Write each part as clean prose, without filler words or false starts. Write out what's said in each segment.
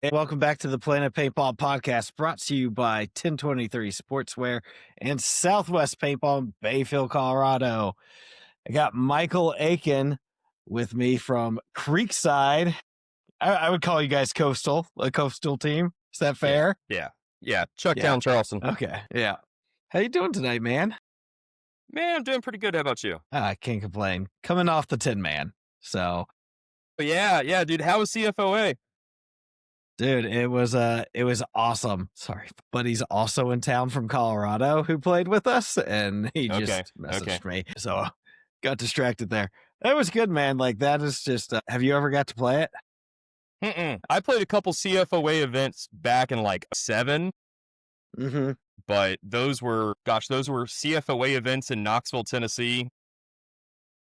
And welcome back to the Planet Paintball Podcast, brought to you by 1023 Sportswear and Southwest Paintball in Bayfield, Colorado. I got Michael Aiken with me from Creekside. I would call you guys a coastal team. Is that fair? Yeah. Chuck down Charleston. Okay. Yeah. How you doing tonight, man? Man, I'm doing pretty good. How about you? I can't complain. Coming off the Tin Man. So. But yeah, dude. How was CFOA? Dude, it was awesome. Sorry, but he's also in town from Colorado who played with us, and he just messaged me. So got distracted there. That was good, man. Like, that is just, have you ever got to play it? I played a couple CFOA events back in like 7. Mm-hmm. But those were CFOA events in Knoxville, Tennessee.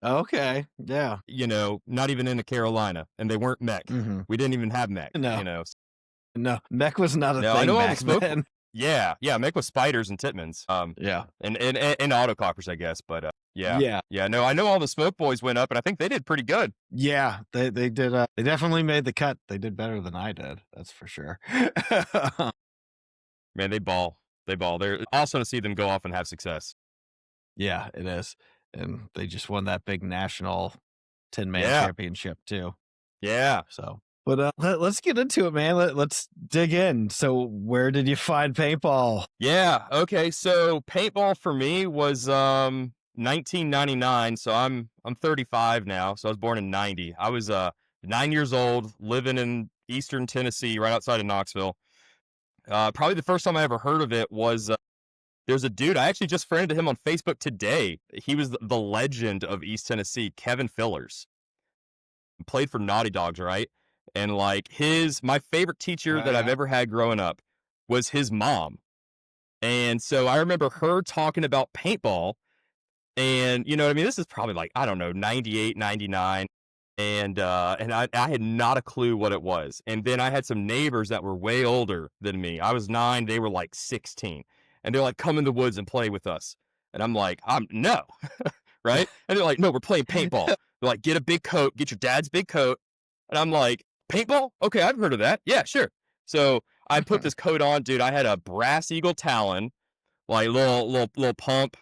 Okay. Yeah. You know, not even in the Carolina, and they weren't mech. Mm-hmm. We didn't even have mech. No. You know. No, mech was not a thing I know back then. Yeah, mech was spiders and Titmans. Yeah. And autocockers, I guess. But Yeah. No, I know all the smoke boys went up, and I think they did pretty good. Yeah, they did. They definitely made the cut. They did better than I did. That's for sure. Man, they ball. They're awesome to see them go off and have success. Yeah, it is. And they just won that big national 10-man championship too. Yeah. So, but let's get into it, man. Let's dig in. So, where did you find paintball? Yeah. Okay. So, paintball for me was 1999. So I'm 35 now. So I was born in 90. I was 9 years old, living in Eastern Tennessee, right outside of Knoxville. Probably the first time I ever heard of it was there's a dude, I actually just friended him on Facebook today. He was the legend of East Tennessee, Kevin Fillers. Played for Naughty Dogs, right? And like my favorite teacher that I've ever had growing up was his mom. And so I remember her talking about paintball. And you know what I mean? This is probably like, I don't know, 98, 99. And I had not a clue what it was. And then I had some neighbors that were way older than me. I was 9, they were like 16. And they're like, come in the woods and play with us. And I'm like, no, right? And they're like, no, we're playing paintball. They're like, get a big coat, get your dad's big coat. And I'm like, paintball? Okay, I've heard of that. Yeah, sure. So I put this coat on, dude. I had a Brass Eagle Talon, like little pump.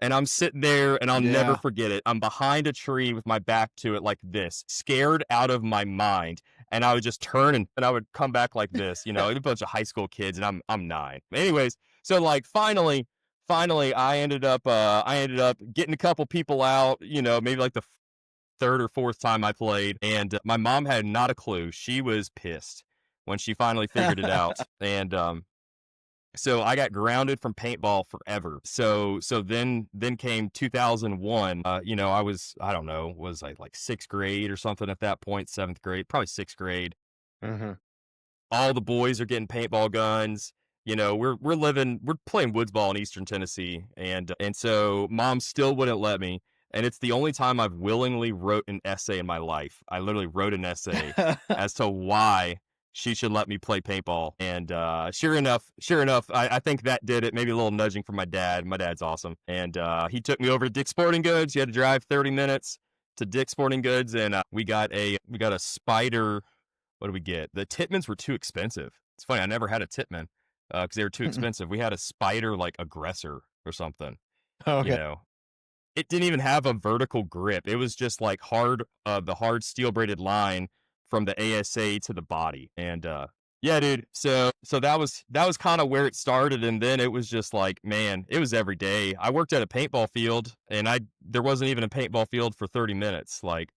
And I'm sitting there, and I'll never forget it. I'm behind a tree with my back to it like this, scared out of my mind. And I would just turn and I would come back like this, you know, a bunch of high school kids, and I'm 9. Anyways, so like finally, I ended up getting a couple people out, you know, maybe like the 3rd or 4th time I played, and my mom had not a clue. She was pissed when she finally figured it out, and so I got grounded from paintball forever. So then came 2001. You know, was I like 6th grade or something at that point, 7th grade, probably 6th grade. Mm-hmm. All the boys are getting paintball guns. You know, we're playing woodsball in Eastern Tennessee, and so mom still wouldn't let me. And it's the only time I've willingly wrote an essay in my life. I literally wrote an essay as to why she should let me play paintball. And sure enough, I think that did it. Maybe a little nudging from my dad. My dad's awesome. And he took me over to Dick's Sporting Goods. You had to drive 30 minutes to Dick's Sporting Goods, and we got a Spider. What did we get? The Titmans were too expensive. It's funny, I never had a Titman because they were too expensive. We had a Spider like Aggressor or something. Okay. You know, it didn't even have a vertical grip. It was just like the hard steel braided line from the ASA to the body. And yeah, dude. So that was kind of where it started, and then it was just like, man, it was every day. I worked at a paintball field, and there wasn't even a paintball field for 30 minutes. Like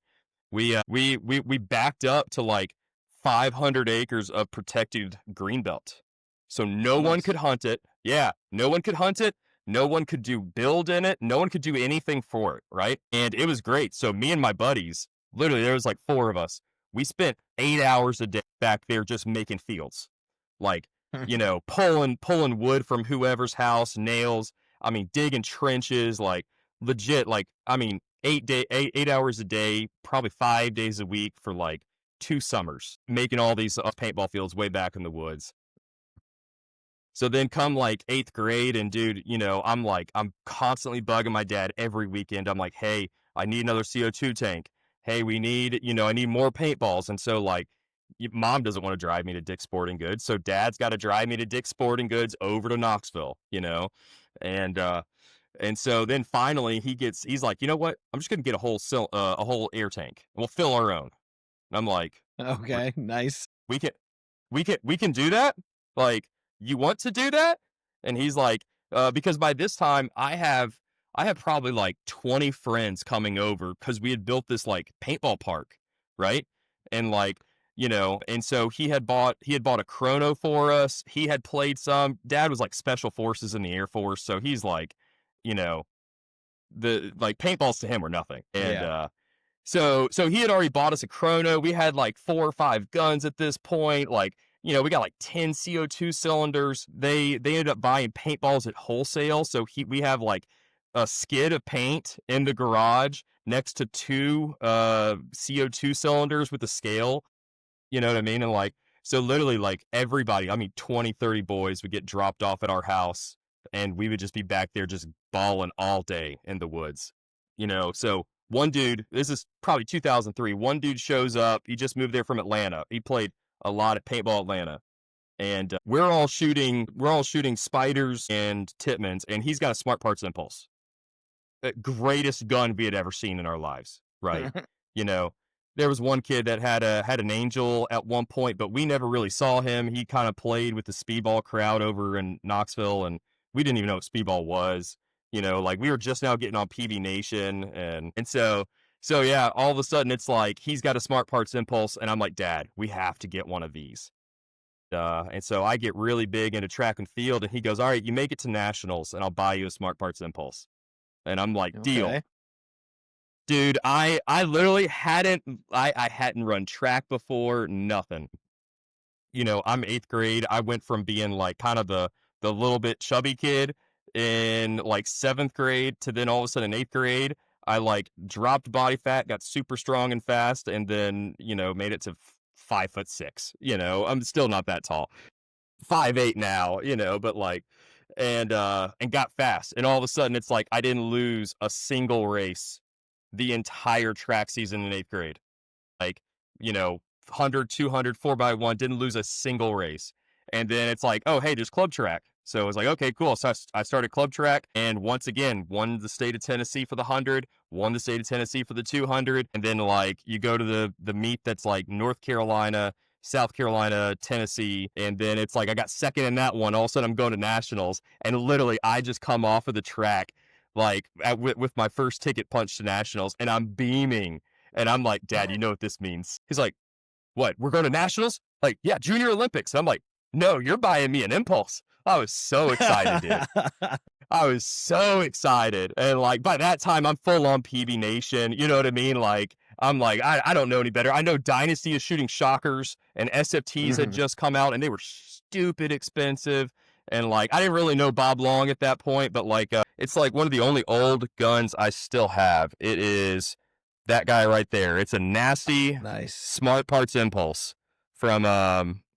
we backed up to like 500 acres of protected greenbelt. So no one could hunt it. Yeah, no one could hunt it. No one could build in it. No one could do anything for it, right? And it was great. So me and my buddies, literally there was like 4 of us. We spent 8 hours a day back there just making fields. Like, you know, pulling wood from whoever's house, nails. I mean, digging trenches, like legit, like, I mean, 8 hours a day, probably 5 days a week for like 2 summers, making all these paintball fields way back in the woods. So then come like 8th grade, and dude, you know, I'm constantly bugging my dad every weekend. I'm like, hey, I need another CO2 tank. Hey, I need more paintballs. And so like Mom doesn't want to drive me to Dick's Sporting Goods, so Dad's got to drive me to Dick's Sporting Goods over to Knoxville, and so then finally he's like, you know what? I'm just gonna get a whole air tank. We'll fill our own. And I'm like, Okay, nice. we can we can do that? Like, you want to do that? And he's like, because by this time I have probably like 20 friends coming over because we had built this like paintball park, right? And like, and so he had bought a chrono for us. He had played some. Dad was like special forces in the Air Force, so he's like, the like paintballs to him were nothing. And so he had already bought us a chrono. We had like 4 or 5 guns at this point. Like, we got like 10 CO2 cylinders. They ended up buying paintballs at wholesale. So we have like a skid of paint in the garage next to 2 CO2 cylinders with a scale. You know what I mean? And like, so literally like everybody, I mean, 20, 30 boys would get dropped off at our house, and we would just be back there just balling all day in the woods, So one dude, this is probably 2003, one dude shows up. He just moved there from Atlanta. He played a lot at Paintball Atlanta. And we're all shooting spiders and Titmans, and he's got a Smart Parts Impulse. The greatest gun we had ever seen in our lives, right? There was one kid that had an Angel at one point, but we never really saw him. He kind of played with the Speedball crowd over in Knoxville, and we didn't even know what Speedball was. Like we were just now getting on PB Nation, and so yeah, all of a sudden it's like he's got a Smart Parts Impulse, and I'm like, Dad, we have to get one of these. And so I get really big into track and field, and he goes, all right, you make it to nationals, and I'll buy you a Smart Parts Impulse. And I'm like, deal. Okay. Dude, I literally hadn't run track before, nothing. I'm 8th grade. I went from being like kind of the little bit chubby kid in like 7th grade to then all of a sudden 8th grade, I like dropped body fat, got super strong and fast, and then, made it to 5'6". I'm still not that tall. 5'8" now, but like, and got fast. And all of a sudden it's like I didn't lose a single race the entire track season in 8th grade. Like, 100, 200, 4x1, didn't lose a single race. And then it's like, oh, hey, there's club track. So I was like, okay, cool. So I started club track, and once again, won the state of Tennessee for the 100, won the state of Tennessee for the 200. And then like you go to the meet that's like North Carolina, South Carolina, Tennessee. And then it's like I got second in that one. All of a sudden I'm going to nationals, and literally I just come off of the track like with my first ticket punch to nationals, and I'm beaming, and I'm like, Dad, you know what this means? He's like, what, we're going to nationals? Like, yeah, Junior Olympics. And I'm like, no, you're buying me an Impulse. I was so excited, dude. I was so excited. And like by that time I'm full on PB Nation, you know what I mean? Like I'm like, I don't know any better. I know Dynasty is shooting shockers, and SFTs had just come out, and they were stupid expensive. And like, I didn't really know Bob Long at that point, but like, it's like one of the only old guns I still have. It is that guy right there. It's a nasty, nice Smart Parts Impulse from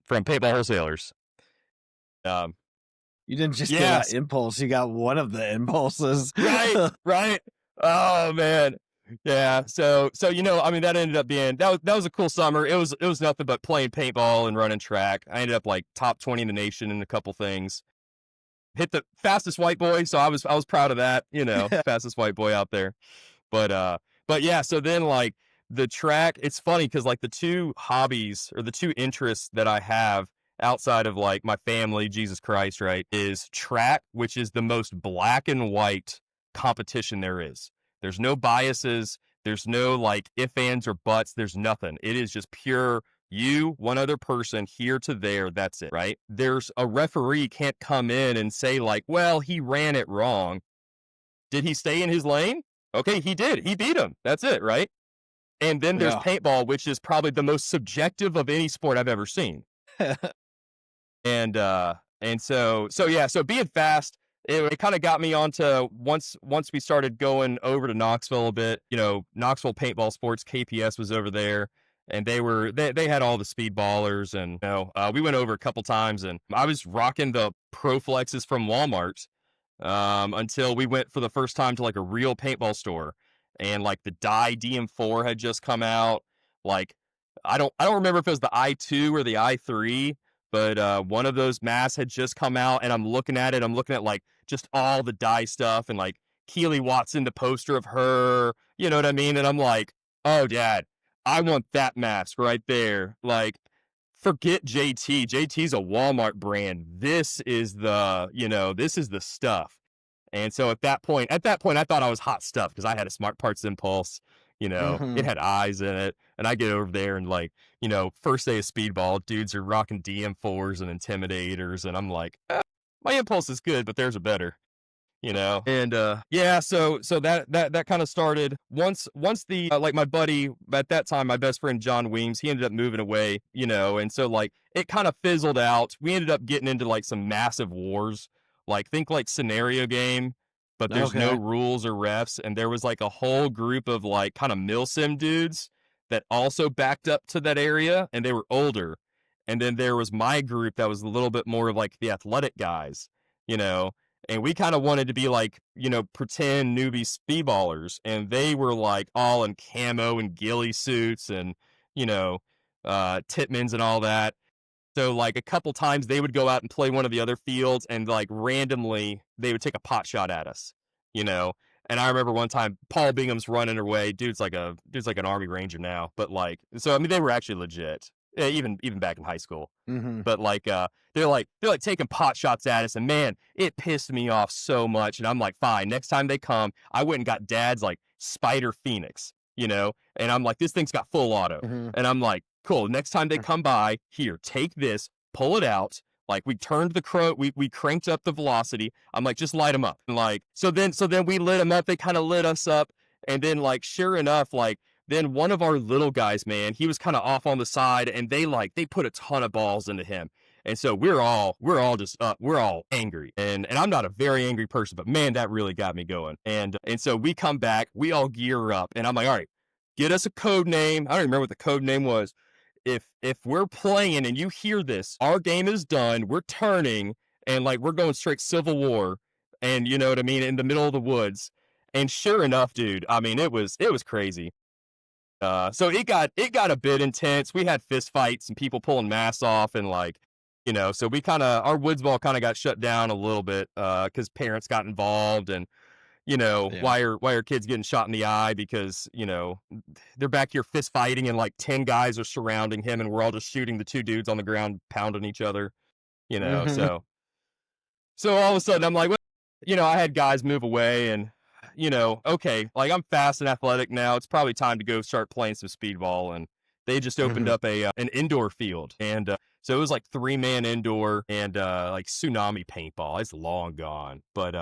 Paintball Wholesalers. You didn't just get an impulse; you got one of the impulses. Right. Oh man, yeah. So I mean, that ended up being that was a cool summer. It was nothing but playing paintball and running track. I ended up like top 20 in the nation in a couple things. Hit the fastest white boy, so I was proud of that. Fastest white boy out there. But yeah. So then like the track, it's funny because like the two hobbies or the two interests that I have outside of like my family, Jesus Christ, right, is track, which is the most black and white competition there is. There's no biases. There's no like ifs, ands, or buts. There's nothing. It is just pure you, one other person, here to there. That's it, right? There's a referee can't come in and say like, well, he ran it wrong. Did he stay in his lane? Okay, he did. He beat him. That's it, right? And then there's paintball, which is probably the most subjective of any sport I've ever seen. And so yeah, so being fast, it kind of got me onto once we started going over to Knoxville a bit, Knoxville Paintball Sports, KPS was over there, and they had all the speedballers, and we went over a couple times, and I was rocking the Pro Flexes from Walmart until we went for the first time to like a real paintball store, and like the Dye DM4 had just come out. Like I don't remember if it was the I-2 or the I-3, but one of those masks had just come out, and I'm looking at it. I'm looking at like just all the dye stuff, and like Keely Watson, the poster of her, you know what I mean? And I'm like, oh, Dad, I want that mask right there. Like, forget JT. JT's a Walmart brand. This is this is the stuff. And so at that point, I thought I was hot stuff because I had a Smart Parts Impulse. It had eyes in it. And I get over there and like, first day of Speedball, dudes are rocking DM4s and Intimidators. And I'm like, my Impulse is good, but theirs are better. And yeah, so that kind of started once the like my buddy at that time, my best friend John Weems, he ended up moving away, and so like it kind of fizzled out. We ended up getting into like some massive wars, like think like scenario game, but there's no rules or refs, and there was like a whole group of like kind of milsim dudes that also backed up to that area, and they were older, and then there was my group that was a little bit more of like the athletic guys, and we kind of wanted to be like, pretend newbie speedballers. And they were like all in camo and ghillie suits and, Titmans and all that. So like a couple times they would go out and play one of the other fields and like randomly they would take a pot shot at us, And I remember one time Paul Bingham's running away. Dude's like an Army Ranger now. But like, so I mean, they were actually legit. Even back in high school, but like they're like taking pot shots at us, and man, it pissed me off so much. And I'm like, fine, next time they come, I went and got Dad's like Spider Phoenix, and I'm like, this thing's got full auto, and I'm like, cool. Next time they come by, here, take this, pull it out. Like we turned we cranked up the velocity. I'm like, just light them up, and like so then we lit them up. They kind of lit us up, and then like sure enough, like. Then one of our little guys, man, he was kind of off on the side, and they put a ton of balls into him. And so we're all just we're all angry. And I'm not a very angry person, but man, that really got me going. And so we come back, we all gear up, and I'm like, all right, get us a code name. I don't remember what the code name was. If we're playing and you hear this, our game is done, we're turning, and like we're going straight Civil War, and you know what I mean, in the middle of the woods. And sure enough, dude, I mean, it was crazy. So it got a bit intense. We had fist fights and people pulling masks off, and like, so we our woodsball kind of got shut down a little bit, cause parents got involved, and, why are kids getting shot in the eye? Because, they're back here fist fighting and like 10 guys are surrounding him and we're all just shooting the two dudes on the ground, pounding each other, so all of a sudden I'm like, well, I had guys move away, and okay, like I'm fast and athletic now. It's probably time to go start playing some speedball. And they just opened up an indoor field. And so it was like 3-man indoor and like tsunami paintball. It's long gone. But,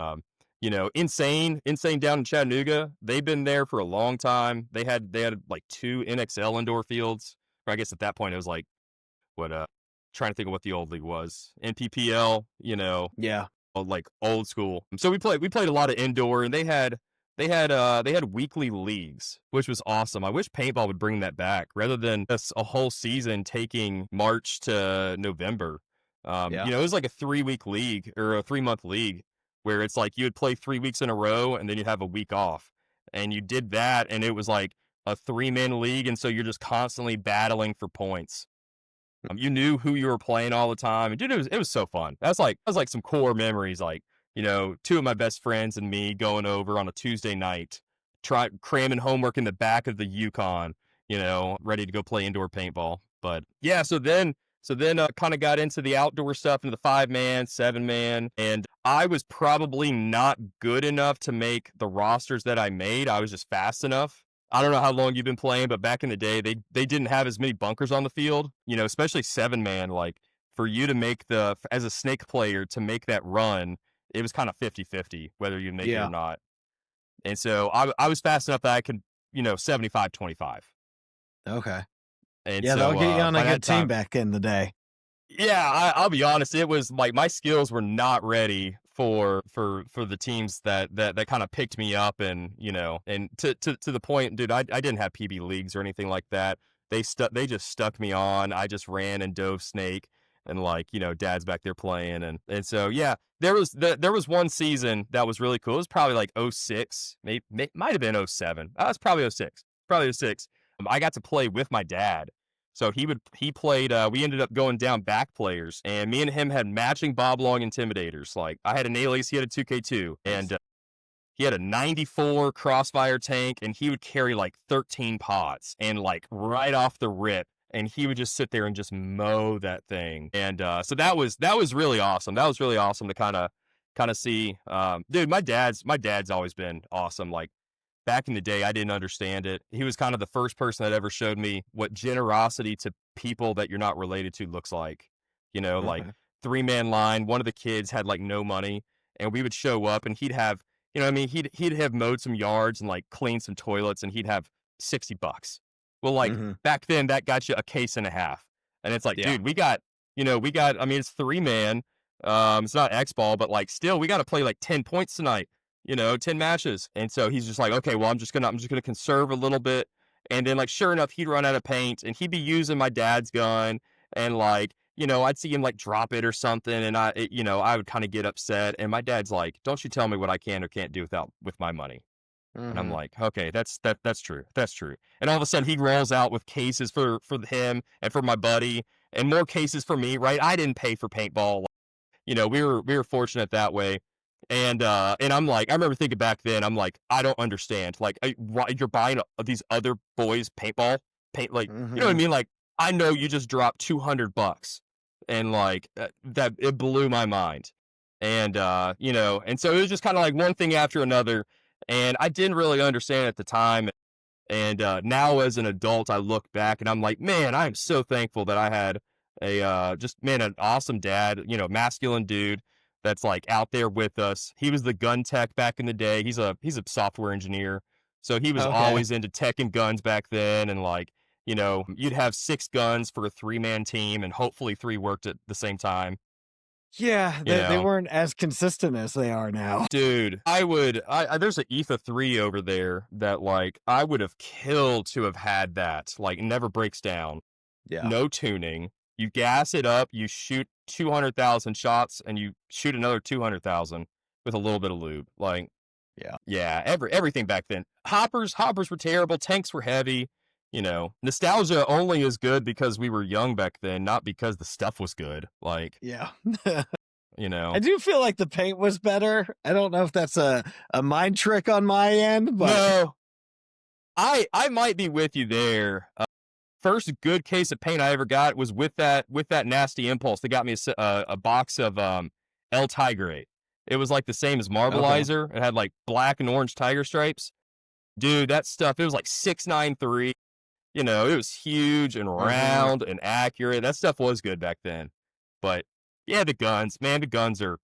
insane down in Chattanooga. They've been there for a long time. They had like 2 NXL indoor fields. Or I guess at that point it was like, trying to think of what the old league was. NPPL, Yeah. Like old school. So we played a lot of indoor, and they had weekly leagues, which was awesome. I wish paintball would bring that back rather than a whole season taking March to November. It was like a 3-week league or a 3-month league where it's like you would play 3 weeks in a row and then you'd have a week off, and you did that, and it was like a 3-man league, and so you're just constantly battling for points. You knew who you were playing all the time, and dude, it was so fun. That was like some core memories, like 2 of my best friends and me going over on a Tuesday night, cramming homework in the back of the Yukon, ready to go play indoor paintball. But yeah, so then kind of got into the outdoor stuff, into the 5-man, 7-man, and I was probably not good enough to make the rosters that I made. I was just fast enough. I don't know how long you've been playing, but back in the day, they didn't have as many bunkers on the field, especially 7-man. Like for you to make as a snake player, to make that run, it was kind of 50-50 whether you make it or not. And so I was fast enough that I could, 75-25. Okay. And yeah, so, they'll get you on a good team time, back in the day. Yeah, I'll be honest. It was like my skills were not ready for the teams that kind of picked me up, and and to the point, dude, I didn't have PB leagues or anything like that. They just stuck me on. I just ran and dove snake, and like Dad's back there playing, and so yeah, there was one season that was really cool. It was probably like 06, might have been 07. It's probably 06. I got to play with my dad. So he played, we ended up going down back players, and me and him had matching bob long intimidators. Like, I had an Alias, he had a 2K2, and he had a 94 Crossfire tank, and he would carry like 13 pods, and like right off the rip, and he would just sit there and just mow that thing. And so that was really awesome. That was really awesome to kind of see. Dude, my dad's always been awesome. Like, back in the day, I didn't understand it. He was kind of the first person that ever showed me what generosity to people that you're not related to looks like. You know, like 3-man line. One of the kids had like no money, and we would show up, and he'd have, you know what I mean? He'd have mowed some yards and like cleaned some toilets, and he'd have $60. Well, like back then, that got you a case and a half, and it's like, dude, we got. I mean, it's 3-man. It's not X-ball, but like still, we got to play like 10 points tonight. 10 matches. And so he's just like, okay, well, I'm just gonna conserve a little bit. And then, like, sure enough, he'd run out of paint, and he'd be using my dad's gun, and like, I'd see him like drop it or something, and I would kind of get upset. And my dad's like, don't you tell me what I can or can't do with my money. And I'm like, okay, that's true. That's true. And all of a sudden, he rolls out with cases for him and for my buddy, and more cases for me. Right? I didn't pay for paintball. We were fortunate that way. And I'm like, I remember thinking back then, I'm like, I don't understand. Like, you're buying these other boys paintball paint, like, you know what I mean? Like, I know you just dropped $200, and like that, it blew my mind. And and so it was just kind of like one thing after another, and I didn't really understand at the time. And now as an adult, I look back and I'm like, man, I am so thankful that I had an awesome dad, masculine dude that's like out there with us. He was the gun tech back in the day. He's a software engineer. So he was always into tech and guns back then. And like, you'd have 6 guns for a 3-man team, and hopefully 3 worked at the same time. Yeah, they weren't as consistent as they are now. Dude, there's an ETHA 3 over there that like I would have killed to have had that. Like, it never breaks down. Yeah. No tuning. You gas it up, you shoot 200,000 shots, and you shoot another 200,000 with a little bit of lube. Like, yeah, everything back then. Hoppers were terrible. Tanks were heavy. Nostalgia only is good because we were young back then, not because the stuff was good. Like, yeah. I do feel like the paint was better. I don't know if that's a mind trick on my end, but no, I might be with you there. First good case of paint I ever got was with that nasty Impulse. They got me a box of El Tigre. It was like the same as Marbleizer. Okay. It had like black and orange tiger stripes. Dude, that stuff, it was like 693. It was huge and round and accurate. That stuff was good back then. But yeah, the guns are,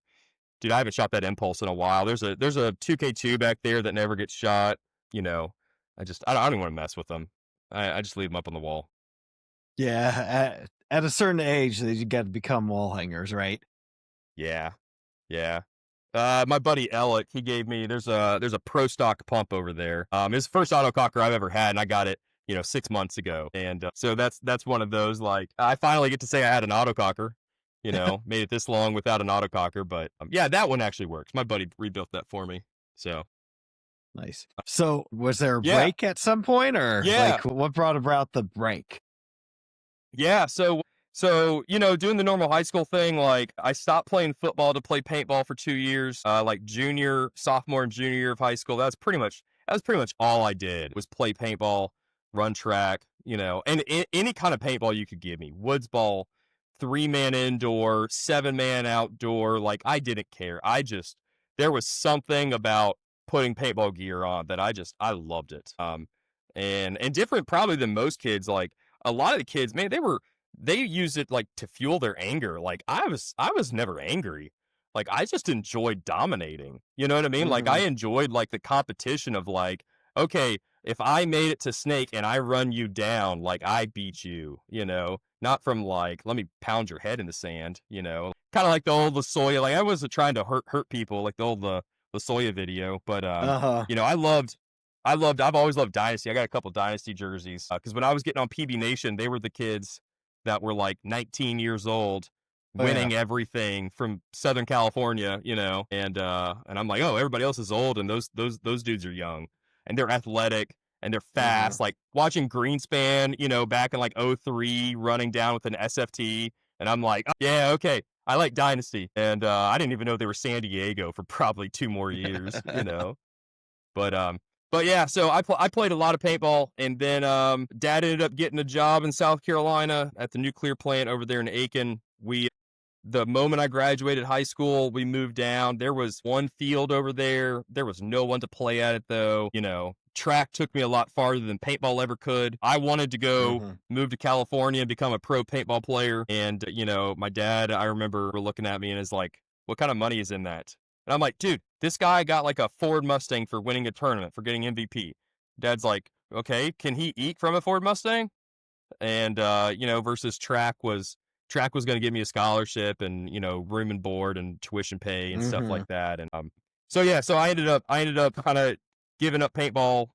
dude, I haven't shot that Impulse in a while. There's a 2K2 back there that never gets shot. I don't even want to mess with them. I just leave them up on the wall. Yeah, at a certain age, you got to become wall hangers, right? Yeah. My buddy Alec, he gave me, there's a pro stock pump over there. It's the first autococker I've ever had, and I got it, 6 months ago. And so that's one of those, like, I finally get to say I had an autococker. Made it this long without an autococker, but yeah, that one actually works. My buddy rebuilt that for me. So. Nice. So was there a break at some point, or like what brought about the break? Yeah. So, doing the normal high school thing, like I stopped playing football to play paintball for 2 years, like sophomore and junior year of high school. That was pretty much all I did was play paintball, run track, and any kind of paintball you could give me. Woodsball, 3-man indoor, 7-man outdoor. Like, I didn't care. There was something about putting paintball gear on that I loved it. And different probably than most kids. Like, a lot of the kids, man, they used it like to fuel their anger. Like, I was never angry. Like, I just enjoyed dominating. You know what I mean? Like, I enjoyed like the competition of like, okay, if I made it to Snake and I run you down, like, I beat you, not from like, let me pound your head in the sand, kind of like the old LaSoya. Like, I wasn't trying to hurt people like the old LaSoya video, but I've always loved Dynasty. I got a couple Dynasty jerseys because when I was getting on PB Nation, they were the kids that were like 19 years old, winning everything from Southern California, and I'm like, oh, everybody else is old, and those dudes are young, and they're athletic, and they're fast. Like watching Greenspan, you know, back in like '03, running down with an SFT, and I'm like, oh, yeah, okay, I like Dynasty, and I didn't even know they were San Diego for probably 2 more years, you know. But but yeah, so I played a lot of paintball, and then Dad ended up getting a job in South Carolina at the nuclear plant over there in Aiken. The moment I graduated high school, we moved down. There was one field over there. There was no one to play at it, though. You know, track took me a lot farther than paintball ever could. I wanted to go move to California and become a pro paintball player. And, you know, my dad, I remember looking at me and is like, what kind of money is in that? And I'm like, dude, this guy got like a Ford Mustang for winning a tournament, for getting MVP. Dad's like, okay, can he eat from a Ford Mustang? And, you know, versus track was going to give me a scholarship and, you know, room and board and tuition pay and stuff like that. And so yeah, so I ended up kind of giving up paintball,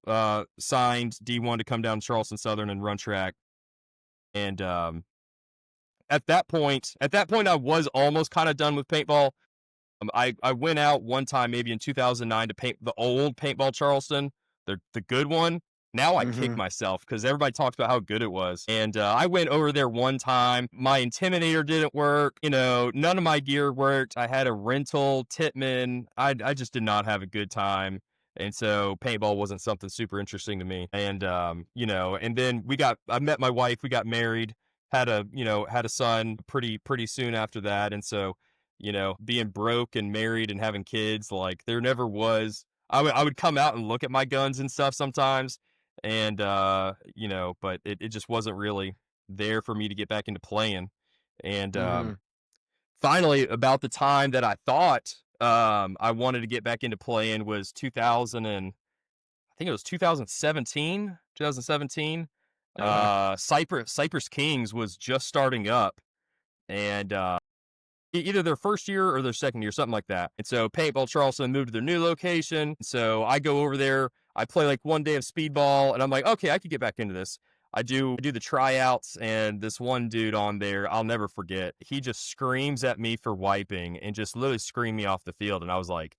signed D1 to come down to Charleston Southern and run track. And at that point I was almost kind of done with paintball. I went out one time, maybe in 2009, to paint the old paintball Charleston, the good one. Now I kick myself because everybody talks about how good it was. And I went over there one time. My Intimidator didn't work. You know, none of my gear worked. I had a rental Titman. I just did not have a good time. And so paintball wasn't something super interesting to me. And, you know, and then I met my wife. We got married, had a son pretty soon after that. And so, you know, being broke and married and having kids, like there never was, I would come out and look at my guns and stuff sometimes. And, you know, but it just wasn't really there for me to get back into playing. And, finally, about the time that I thought, I wanted to get back into playing was 2000 and I think it was 2017. Cypress Kings was just starting up, and, either their first year or their second year, something like that. And so Paintball Charleston moved to their new location. So I go over there, I play like one day of Speedball, and I'm like, okay, I could get back into this. I do the tryouts, and this one dude on there, I'll never forget. He just screams at me for wiping and just literally screamed me off the field. And I was like,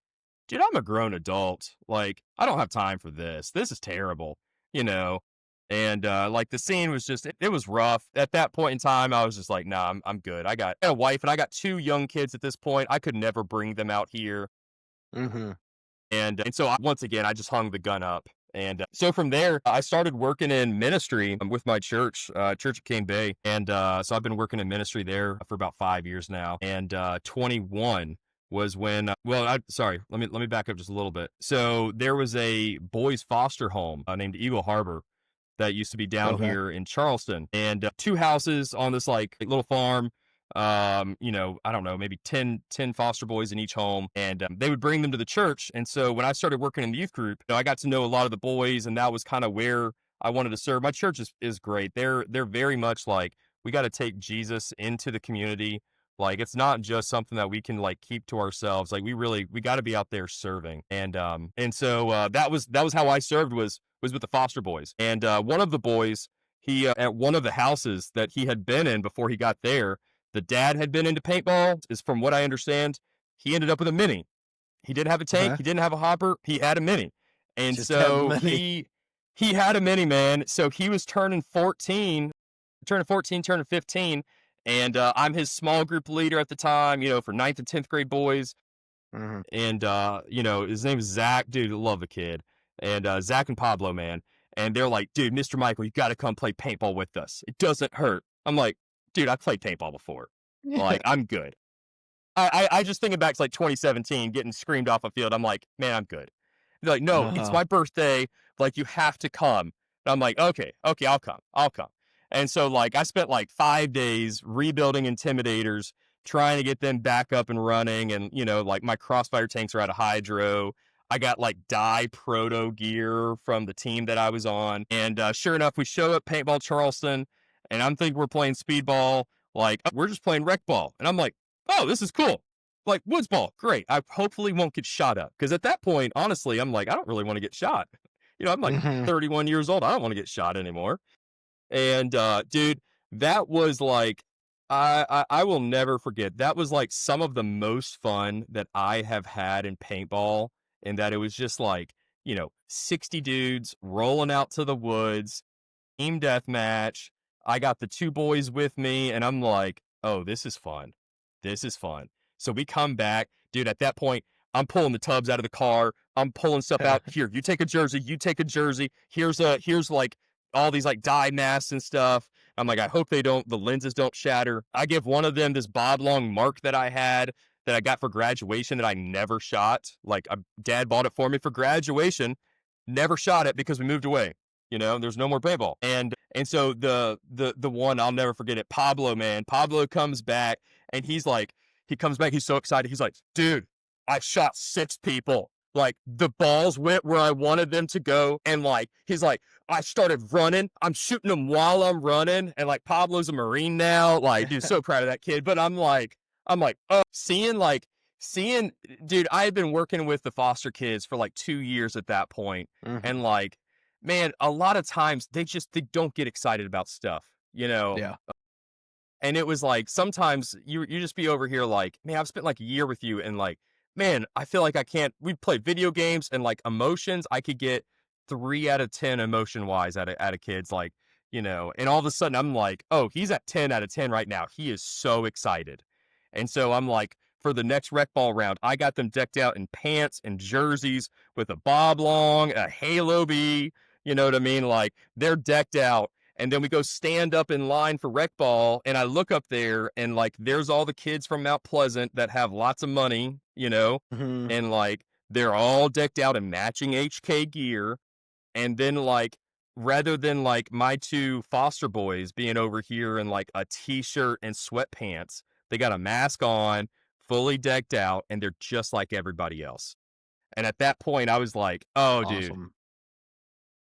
dude, I'm a grown adult. Like, I don't have time for this. This is terrible, you know? And like the scene was just, it was rough. At that point in time, I was just like, nah, I'm good. I got a wife and I got 2 young kids at this point. I could never bring them out here. And so once again, I just hung the gun up. And so from there, I started working in ministry with my church, Church of Cane Bay. And so I've been working in ministry there for about 5 years now. And 21 was when, let me back up just a little bit. So there was a boys foster home named Eagle Harbor that used to be down here in Charleston, and 2 houses on this like little farm. You know, I don't know, maybe 10 foster boys in each home, and they would bring them to the church. And so when I started working in the youth group, you know, I got to know a lot of the boys, and that was kind of where I wanted to serve. My church is great. They're very much like, we got to take Jesus into the community. Like, it's not just something that we can like keep to ourselves. Like, we got to be out there serving. And so that was how I served, was with the foster boys. And one of the boys, he at one of the houses that he had been in before he got there, the dad had been into paintball. Is from what I understand, he ended up with a mini. He didn't have a tank. He didn't have a hopper. He had a mini. And just so he had a mini, man. So he was turning 15. And I'm his small group leader at the time, you know, for 9th and 10th grade boys. And, you know, his name is Zach. Dude, I love the kid. And Zach and Pablo, man. And they're like, dude, Mr. Michael, you got to come play paintball with us. It doesn't hurt. I'm like, dude, I played paintball before. Like, I'm good. I just thinking back to like 2017, getting screamed off a field. I'm like, man, I'm good. They're like, no, it's my birthday. Like, you have to come. And I'm like, okay, I'll come. And so, like, I spent like 5 days rebuilding Intimidators, trying to get them back up and running. And, you know, like, my Crossfire tanks are out of hydro. I got like dye proto gear from the team that I was on. And sure enough, we show up Paintball Charleston, and I'm thinking we're playing Speedball. Like, we're just playing rec ball. And I'm like, oh, this is cool. Like, woodsball, great. I hopefully won't get shot up. Because at that point, honestly, I'm like, I don't really want to get shot. You know, I'm like 31 years old. I don't want to get shot anymore. And dude, that was like, I will never forget. That was like some of the most fun that I have had in paintball. And that it was just like, 60 dudes rolling out to the woods, team deathmatch. I got the 2 boys with me, and I'm like, oh, this is fun. This is fun. So we come back, dude. At that point, I'm pulling the tubs out of the car. I'm pulling stuff out. Here, you take a jersey. You take a jersey. Here's like all these like dye masks and stuff. I'm like, I hope the lenses don't shatter. I give one of them this Bob Long mark that I had that I got for graduation that I never shot. Like, dad bought it for me for graduation. Never shot it because we moved away. There's no more paintball. And so the one, I'll never forget it. Pablo comes back, and he comes back. He's so excited. He's like, dude, I shot 6 people. Like, the balls went where I wanted them to go. And like, he's like, I started running. I'm shooting them while I'm running. And like, Pablo's a Marine now. Like, dude, so proud of that kid. But I'm like, oh, seeing, dude, I had been working with the foster kids for like 2 years at that point. Mm-hmm. And like, man, a lot of times they don't get excited about stuff, Yeah. And it was like, sometimes you just be over here like, man, I've spent like a year with you, and like, man, I feel like we play video games, and like emotions, I could get 3 out of 10 emotion wise out of kids, like, and all of a sudden I'm like, oh, he's at 10 out of 10 right now. He is so excited. And so I'm like, for the next rec ball round, I got them decked out in pants and jerseys with a Bob Long, a Halo B, you know what I mean? Like, they're decked out. And then we go stand up in line for rec ball, and I look up there, and like, there's all the kids from Mount Pleasant that have lots of money, Mm-hmm. and like, they're all decked out in matching HK gear. And then like, rather than like my 2 foster boys being over here in like a t-shirt and sweatpants, they got a mask on, fully decked out, and they're just like everybody else. And at that point, I was like, oh, Awesome. dude,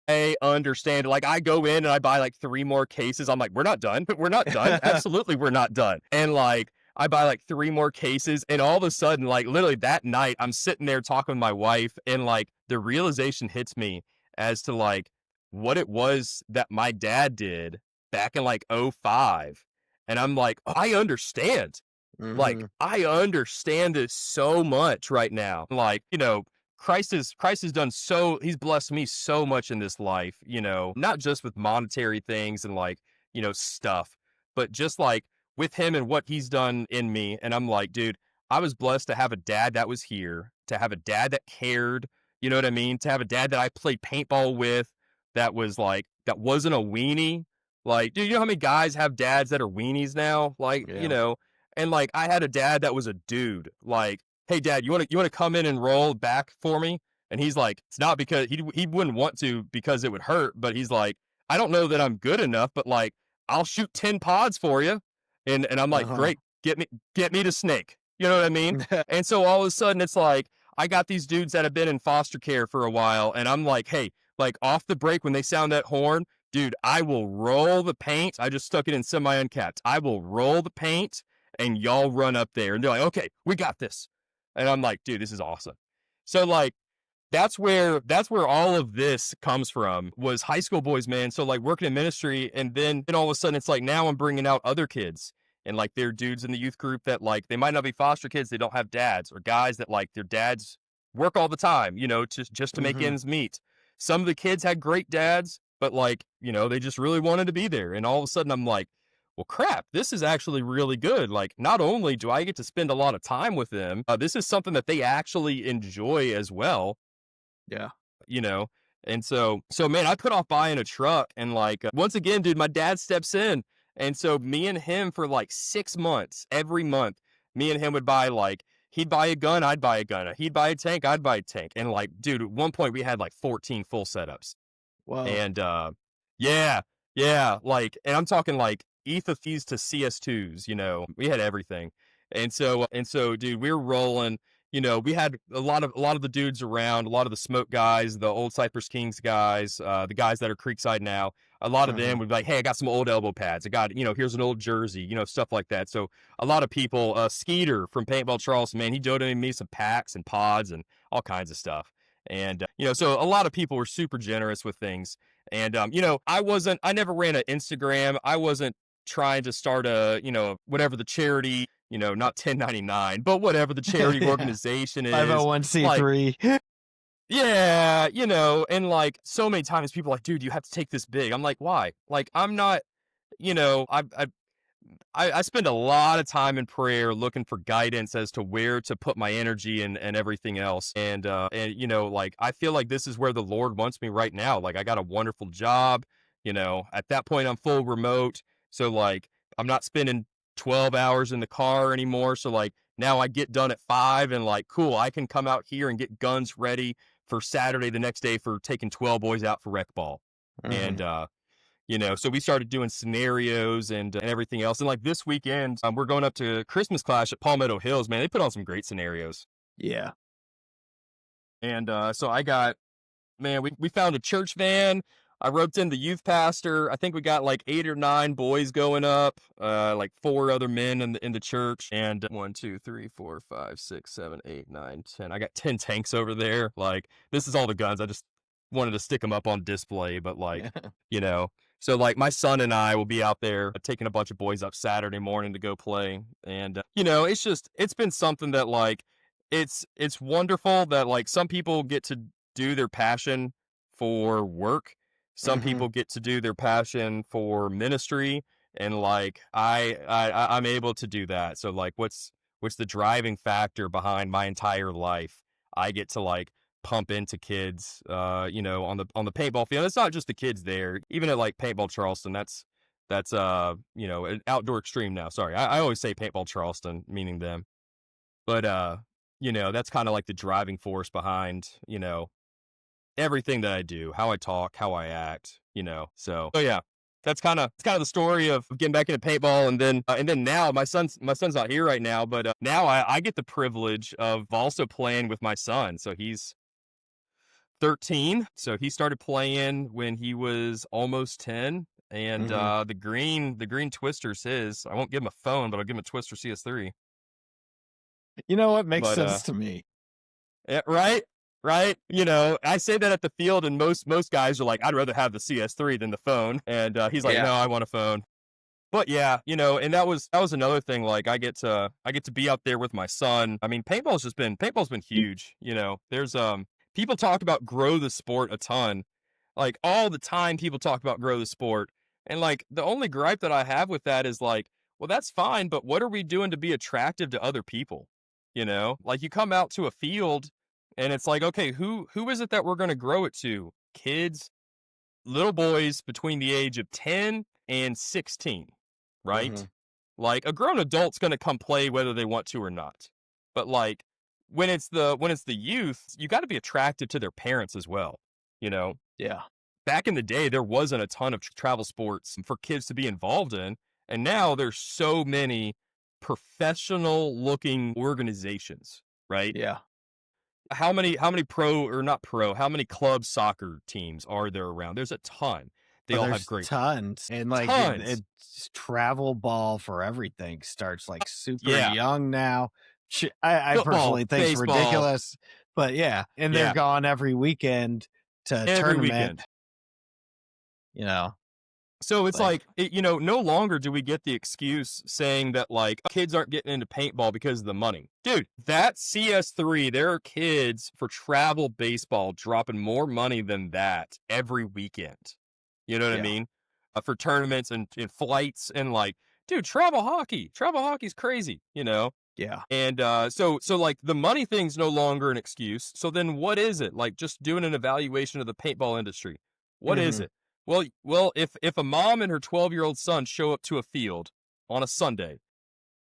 I understand. Like, I go in and I buy like 3 more cases. I'm like, we're not done. We're not done. Absolutely, we're not done. And like, I buy like 3 more cases, and all of a sudden, like, literally that night, I'm sitting there talking with my wife, and like, the realization hits me as to like what it was that my dad did back in like 05. And I'm like, I understand. Mm-hmm. Like, I understand this so much right now. Like, Christ has done he's blessed me so much in this life, not just with monetary things and like, stuff, but just like with him and what he's done in me. And I'm like, dude, I was blessed to have a dad that was here, to have a dad that cared, you know what I mean? To have a dad that I played paintball with that was like, that wasn't a weenie. Like, dude, you know how many guys have dads that are weenies now? Like, Yeah. And like, I had a dad that was a dude. Like, hey, dad, you want to come in and roll back for me? And he's like, it's not because he wouldn't want to because it would hurt, but he's like, I don't know that I'm good enough, but like, I'll shoot 10 pods for you. And I'm like, great, get me to Snake. You know what I mean? And so all of a sudden it's like, I got these dudes that have been in foster care for a while, and I'm like, hey, like, off the break when they sound that horn, dude, I will roll the paint. I just stuck it in semi-uncapped. I will roll the paint, and y'all run up there. And they're like, okay, we got this. And I'm like, dude, this is awesome. So like, that's where all of this comes from, was high school boys, man. So like, working in ministry, and then all of a sudden it's like, now I'm bringing out other kids, and like, they're dudes in the youth group that like, they might not be foster kids, they don't have dads, or guys that like, their dads work all the time, just to make ends meet. Some of the kids had great dads, but like, they just really wanted to be there. And all of a sudden I'm like, well, crap, this is actually really good. Like, not only do I get to spend a lot of time with them, this is something that they actually enjoy as well. Yeah. And so man, I put off buying a truck, and like, once again, dude, my dad steps in. And so me and him for like 6 months, every month, me and him would buy, like, he'd buy a gun, I'd buy a gun. He'd buy a tank, I'd buy a tank. And like, dude, at one point we had like 14 full setups. Whoa. And yeah, like, and I'm talking like ETH-Eths to CS2s, we had everything. And so, dude, we were rolling. We had a lot of the dudes around, a lot of the Smoke guys, the old Cypress Kings guys, the guys that are Creekside now. A lot of them would be like, hey, I got some old elbow pads. I got, here's an old jersey, stuff like that. So a lot of people, Skeeter from Paintball Charleston, man, he donated me some packs and pods and all kinds of stuff. And, so a lot of people were super generous with things. And, I never ran an Instagram. I wasn't trying to start a, whatever the charity, not 1099, but whatever the charity organization is. 501c3. Yeah, and like so many times people are like, dude, you have to take this big. I'm like, why? Like, I'm not, I spend a lot of time in prayer looking for guidance as to where to put my energy and everything else. And like I feel like this is where the Lord wants me right now. Like I got a wonderful job, at that point I'm full remote. So like I'm not spending 12 hours in the car anymore. So like now I get done at 5 and like cool, I can come out here and get guns ready for Saturday the next day for taking 12 boys out for rec ball. Mhm. And so we started doing scenarios and everything else. And like this weekend, we're going up to Christmas Clash at Palmetto Hills. Man, they put on some great scenarios. Yeah. And so we found a church van. I roped in the youth pastor. I think we got like 8 or 9 boys going up, like 4 other men in the church. And 1, 2, 3, 4, 5, 6, 7, 8, 9, 10. I got 10 tanks over there. Like this is all the guns. I just wanted to stick them up on display, but like, you know, so like my son and I will be out there taking a bunch of boys up Saturday morning to go play. And, it's been something that like, it's wonderful that like some people get to do their passion for work. Some Mhm. people get to do their passion for ministry. And like, I'm able to do that. So like, what's the driving factor behind my entire life? I get to like pump into kids, on the paintball field. It's not just the kids there. Even at like Paintball Charleston, that's an outdoor extreme now. Sorry, I always say Paintball Charleston, meaning them. But that's kind of like the driving force behind everything that I do, how I talk, how I act. So yeah. That's kind of the story of getting back into paintball, and then now my son's not here right now, but now I get the privilege of also playing with my son. So he's 13. So he started playing when he was almost 10. And Mhm. the green Twister's his. I won't give him a phone, but I'll give him a Twister CS3. You know what makes But sense to me? yeah, right, right. I say that at the field, and most guys are like, I'd rather have the CS3 than the phone. And he's like, Yeah. no, I want a phone. But yeah, and that was another thing. Like I get to be out there with my son. I mean, paintball's been huge. There's people talk about grow the sport a ton, like all the time. People talk about grow the sport, and like the only gripe that I have with that is like, well, that's fine, but what are we doing to be attractive to other people? Like you come out to a field, and it's like, okay, who is it that we're going to grow it to? Kids, little boys between the age of 10 and 16, right? Mhm. Like a grown adult's going to come play whether they want to or not. But like when it's the youth, you got to be attracted to their parents as well. You know, Yeah. back in the day there wasn't a ton of travel sports for kids to be involved in, and now there's so many professional looking organizations, right? Yeah. How many pro or not pro, how many club soccer teams are there around? There's a ton. They Oh, all have there's great tons, and like tons. it's travel ball for everything starts like super Yeah. young now. I Football, personally think's baseball. ridiculous, but yeah, and they're Yeah. gone every weekend to a Every tournament. weekend. You know, So it's like like, no longer do we get the excuse saying that like kids aren't getting into paintball because of the money. Dude, that CS3, there are kids for travel baseball dropping more money than that every weekend. You know what I yeah, mean? For tournaments and flights and like, dude, travel hockey's crazy. yeah, And so like the money thing's no longer an excuse. So then what is it? Like just doing an evaluation of the paintball industry. What is hmm it? Well, if a mom and her 12-year-old son show up to a field on a Sunday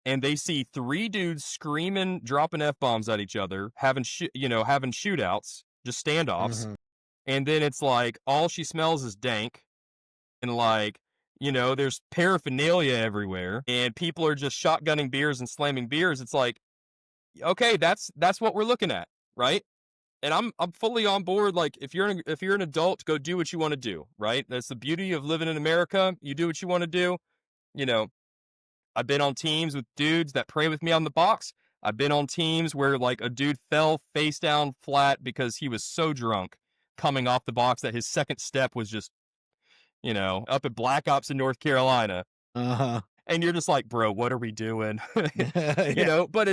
and they see 3 dudes screaming, dropping F-bombs at each other, having shootouts, just standoffs, hmm and then it's like all she smells is dank, and like, there's paraphernalia everywhere and people are just shotgunning beers and slamming beers. It's like, okay, that's what we're looking at, right? And I'm fully on board. Like if you're an adult, go do what you want to do, right? That's the beauty of living in America. You do what you want to do. You know, I've been on teams with dudes that pray with me on the box. I've been on teams where like a dude fell face down flat because he was so drunk coming off the box that his second step was just, up at Black Ops in North Carolina. uh-huh, And you're just like, bro, what are we doing? yeah, But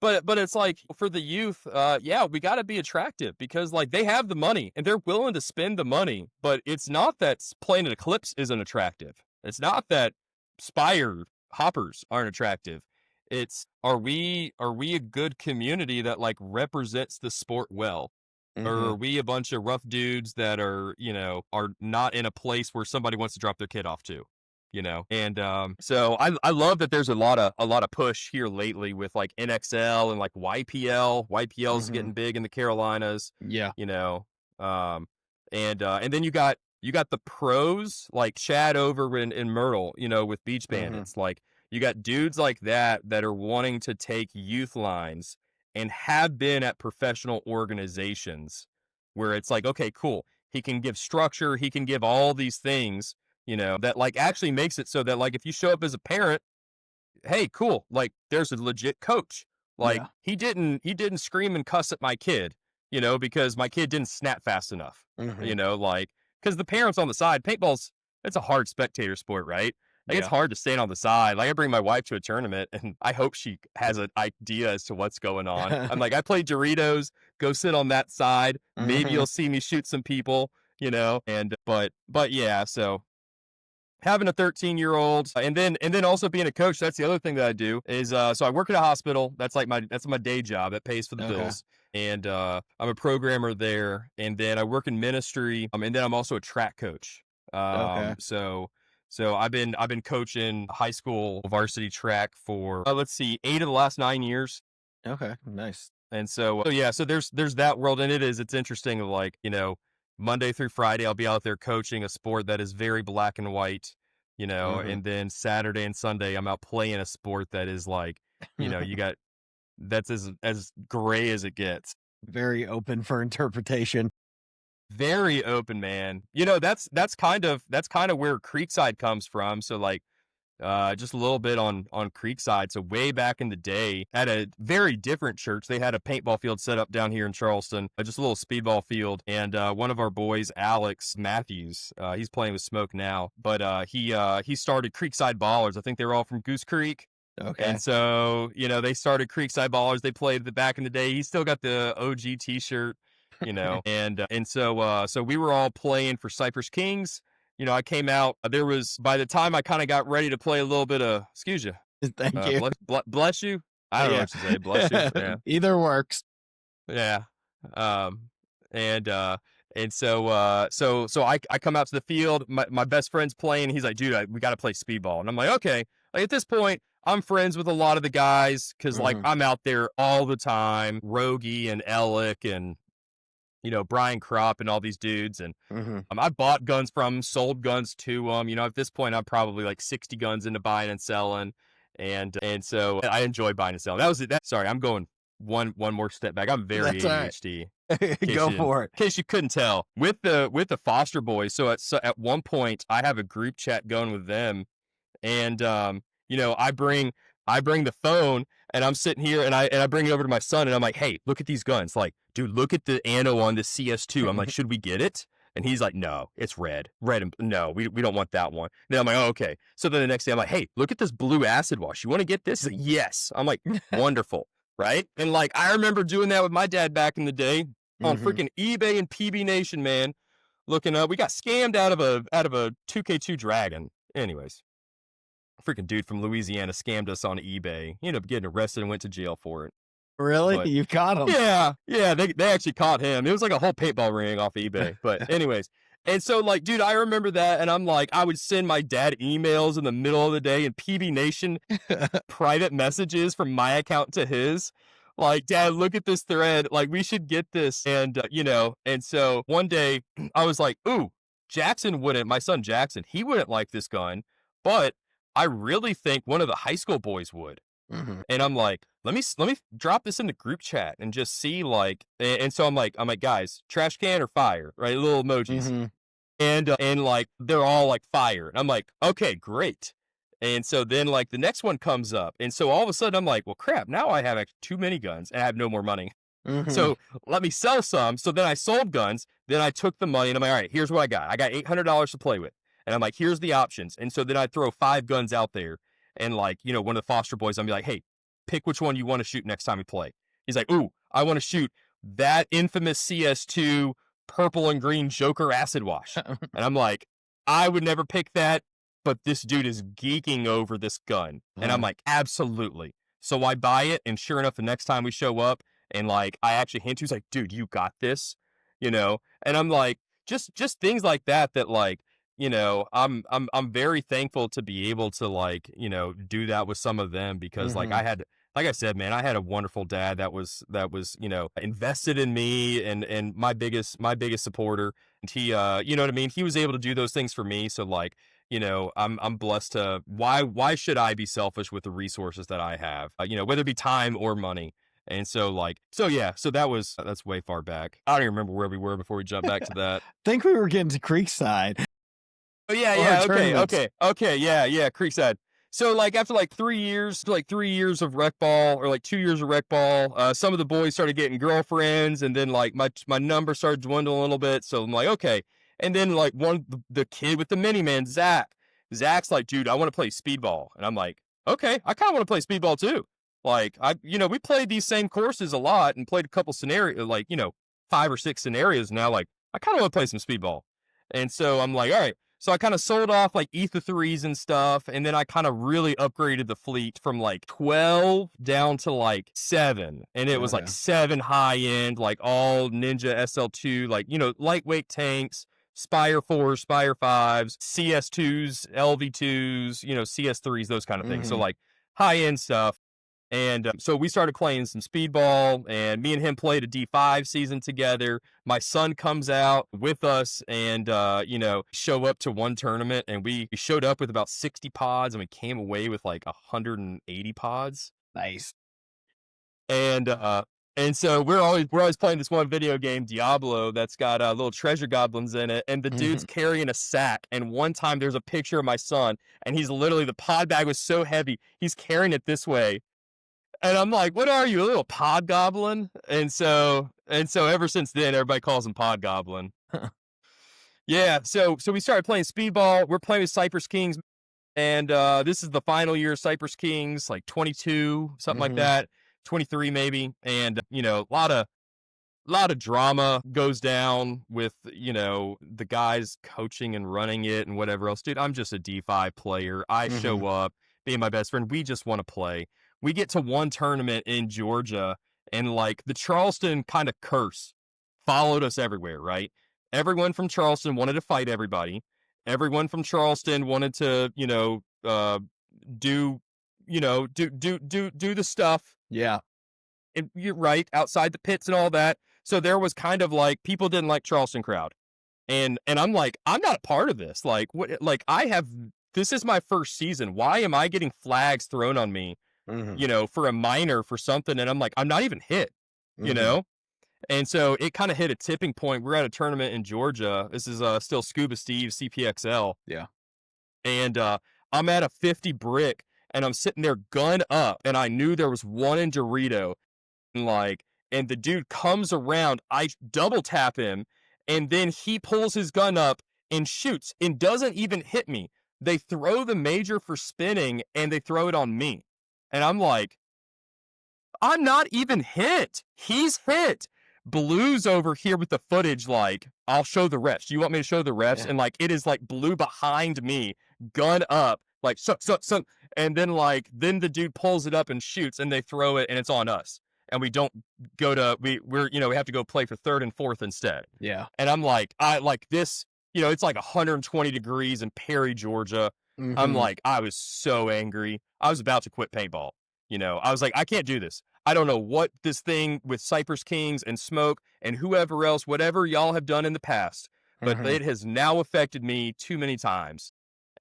but it's like for the youth, yeah, we got to be attractive because like they have the money and they're willing to spend the money. But it's not that Planet Eclipse isn't attractive. It's not that Spire hoppers aren't attractive. It's are we a good community that like represents the sport well? Or are we a bunch of rough dudes that are, are not in a place where somebody wants to drop their kid off to, And so I love that there's a lot of push here lately with like NXL and like YPL. YPL is getting big in the Carolinas. Yeah. And then you got the pros like Chad over in Myrtle, with Beach Bandits. Like you got dudes like that are wanting to take youth lines and have been at professional organizations where it's like, okay, cool. He can give structure. He can give all these things, that like actually makes it so that like, if you show up as a parent, hey, cool. Like there's a legit coach. Like he didn't scream and cuss at my kid, because my kid didn't snap fast enough, like, cause the parents on the side, it's a hard spectator sport, right? Like it's hard to stand on the side. Like I bring my wife to a tournament and I hope she has an idea as to what's going on. I'm like, I play Doritos, go sit on that side. Maybe you'll see me shoot some people, and, but yeah, so having a 13-year-old and then also being a coach. That's the other thing that I do is, so I work at a hospital. That's my day job that pays for the bills. And, I'm a programmer there. And then I work in ministry. And then I'm also a track coach. So I've been coaching high school varsity track for 8 of the last 9 years. Okay, nice. And so there's that world, and it's interesting. Like Monday through Friday I'll be out there coaching a sport that is very black and white, and then Saturday and Sunday I'm out playing a sport that is like, you got that's as gray as it gets. Very open for interpretation. Very open, man. That's kind of where Creekside comes from. So like, just a little bit on Creekside. So way back in the day at a very different church, they had a paintball field set up down here in Charleston, just a little speedball field. And, one of our boys, Alex Matthews, he's playing with Smoke now, but, he started Creekside Ballers. I think they were all from Goose Creek. Okay. And so, they started Creekside Ballers. They played back in the day. He still got the OG t-shirt. And so we were all playing for Cypress Kings. I came out, by the time I kind of got ready to play a little bit of, excuse you. Thank you. Bless you. I don't know what to say. Bless you. Yeah. Either works. Yeah. And so I come out to the field, my best friend's playing. He's like, dude, we got to play Speedball. And I'm like, okay. Like at this point, I'm friends with a lot of the guys. Cause like I'm out there all the time, Rogie and Ellick and, Brian Kropp and all these dudes. And I bought guns from them, sold guns to them. At this point, I'm probably like 60 guns into buying and selling. And so I enjoy buying and selling. Sorry, I'm going one more step back. I'm very ADHD. Right. Go for it. In case you couldn't tell. With the Foster boys, so at one point, I have a group chat going with them. And, I bring the phone and I'm sitting here and I bring it over to my son and I'm like, hey, look at these guns. Like, dude, look at the ammo on the CS2. I'm like, should we get it? And he's like, no, it's red. No, we don't want that one. And then I'm like, oh, okay. So then the next day I'm like, hey, look at this blue acid wash. You want to get this? He's like, yes. I'm like, wonderful. Right. And like, I remember doing that with my dad back in the day on freaking eBay and PB Nation, man. Looking up, we got scammed out of a 2K2 Dragon. Anyways. Freaking dude from Louisiana scammed us on eBay. He ended up getting arrested and went to jail for it. Really? But, you caught him? Yeah. They actually caught him. It was like a whole paintball ring off eBay. But anyways, and so like, dude, I remember that, and I'm like, I would send my dad emails in the middle of the day and PB Nation private messages from my account to his. Like, Dad, look at this thread. Like, we should get this. And and so one day I was like, ooh, my son Jackson, he wouldn't like this gun, but I really think one of the high school boys would. And I'm like, let me drop this in the group chat and just see like, and so I'm like, guys, trash can or fire, right? Little emojis. And like, they're all like fire. And I'm like, okay, great. And so then like the next one comes up. And so all of a sudden I'm like, well, crap, now I have too many guns and I have no more money. So let me sell some. So then I sold guns. Then I took the money and I'm like, all right, here's what I got. I got $800 to play with. And I'm like, here's the options. And so then I throw 5 guns out there. And like, one of the Foster boys, I'll be like, hey, pick which one you want to shoot next time we play. He's like, ooh, I want to shoot that infamous CS2 purple and green Joker acid wash. And I'm like, I would never pick that, but this dude is geeking over this gun. And I'm like, absolutely. So I buy it, and sure enough, the next time we show up, and like I actually hint to, he's like, dude, you got this, and I'm like, just things like that like, I'm very thankful to be able to like, do that with some of them, because like like I said, man, I had a wonderful dad that was, invested in me and my biggest supporter. And he, you know what I mean? He was able to do those things for me. So like, I'm blessed to, why should I be selfish with the resources that I have, whether it be time or money. And so that's way far back. I don't even remember where we were before we jumped back to that. Think we were getting to Creekside. Oh yeah. Okay. Yeah. Creekside. So like after like 3 years, of rec ball, or like 2 years of rec ball, some of the boys started getting girlfriends, and then like my number started dwindling a little bit. So I'm like, okay. And then like the kid with the mini man, Zach's like, dude, I want to play speedball. And I'm like, okay, I kind of want to play speedball too. Like we played these same courses a lot and played a couple scenarios, like, 5 or 6 scenarios now. Like I kind of want to play some speedball. And so I'm like, all right. So I kind of sold off like Ether 3s and stuff. And then I kind of really upgraded the fleet from like 12 down to like 7. And it was like 7 high end, like all Ninja SL2, like, lightweight tanks, Spire 4s, Spire 5s, CS2s, LV2s, CS3s, those kind of things. So like high end stuff. And so we started playing some speedball, and me and him played a D5 season together. My son comes out with us and, show up to one tournament, and we showed up with about 60 pods, and we came away with like 180 pods. Nice. And so we're always playing this one video game, Diablo, that's got little treasure goblins in it, and the dude's carrying a sack. And one time there's a picture of my son, and he's literally, the pod bag was so heavy, he's carrying it this way. And I'm like, what are you, a little pod goblin? And so ever since then, everybody calls him Pod Goblin. Yeah, so we started playing speedball. We're playing with Cypress Kings, and this is the final year of Cypress Kings, like 22, something like that, 23 maybe. And a lot of drama goes down with the guys coaching and running it and whatever else. Dude, I'm just a D5 player. I show up, being my best friend. We just want to play. We get to one tournament in Georgia, and like the Charleston kind of curse followed us everywhere, right? Everyone from Charleston wanted to fight everybody. Everyone from Charleston wanted to, do the stuff. Yeah. And you're right, outside the pits and all that. So there was kind of like, people didn't like Charleston crowd. And I'm like, I'm not a part of this. Like, what, like this is my first season. Why am I getting flags thrown on me? For a minor, for something, and I'm like, I'm not even hit, And so it kind of hit a tipping point. We're at a tournament in Georgia. This is still Scuba Steve CPXL. Yeah. And I'm at a 50 brick, and I'm sitting there gun up, and I knew there was one in Dorito, and the dude comes around, I double tap him, and then he pulls his gun up and shoots and doesn't even hit me. They throw the major for spinning, and they throw it on me. And I'm like, I'm not even hit. He's hit. Blue's over here with the footage, like, I'll show the refs. Do you want me to show the refs? Yeah. And like, it is like Blue behind me, gun up, like, so. And then then the dude pulls it up and shoots, and they throw it, and it's on us. And we don't go to, we have to go play for 3rd and 4th instead. Yeah. And I'm like, this, it's like 120 degrees in Perry, Georgia. I'm like, I was so angry. I was about to quit paintball. I was like, I can't do this. I don't know what this thing with Cypress Kings and Smoke and whoever else, whatever y'all have done in the past, but it has now affected me too many times.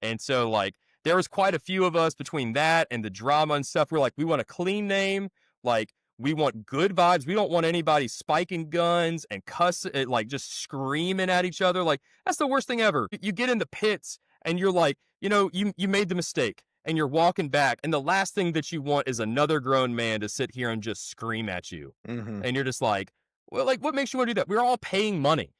And so like, there was quite a few of us between that and the drama and stuff. We're like, we want a clean name. Like, we want good vibes. We don't want anybody spiking guns and cussing, like just screaming at each other. Like, that's the worst thing ever. You get in the pits and you're like, you made the mistake, and you're walking back, and the last thing that you want is another grown man to sit here and just scream at you. And you're just like, well, like, what makes you want to do that? We're all paying money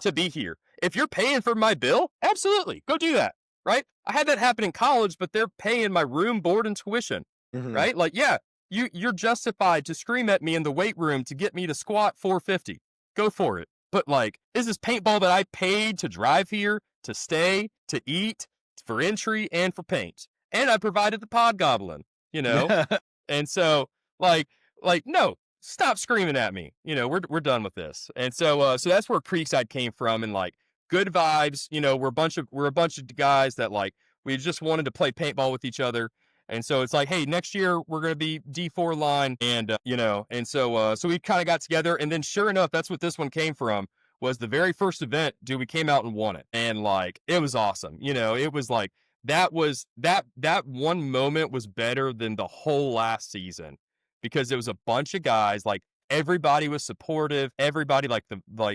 to be here. If you're paying for my bill, absolutely, go do that, right? I had that happen in college, but they're paying my room, board, and tuition, right? Like, yeah, you're justified to scream at me in the weight room to get me to squat 450. Go for it. But like, this is paintball that I paid to drive here, to stay, to eat, for entry, and for paint. And I provided the pod goblin, you know? And so no, stop screaming at me. You know, we're done with this. And so that's where Creekside came from, and like, good vibes. You know, we're a bunch of guys that like, we just wanted to play paintball with each other. And so it's like, hey, next year we're going to be D4 line. And, you know, and so we kind of got together, and then sure enough, that's what this one came from, was the very first event, dude, we came out and won it. And like, it was awesome. You know, it was like, that one moment was better than the whole last season, because it was a bunch of guys, like, everybody was supportive. Everybody,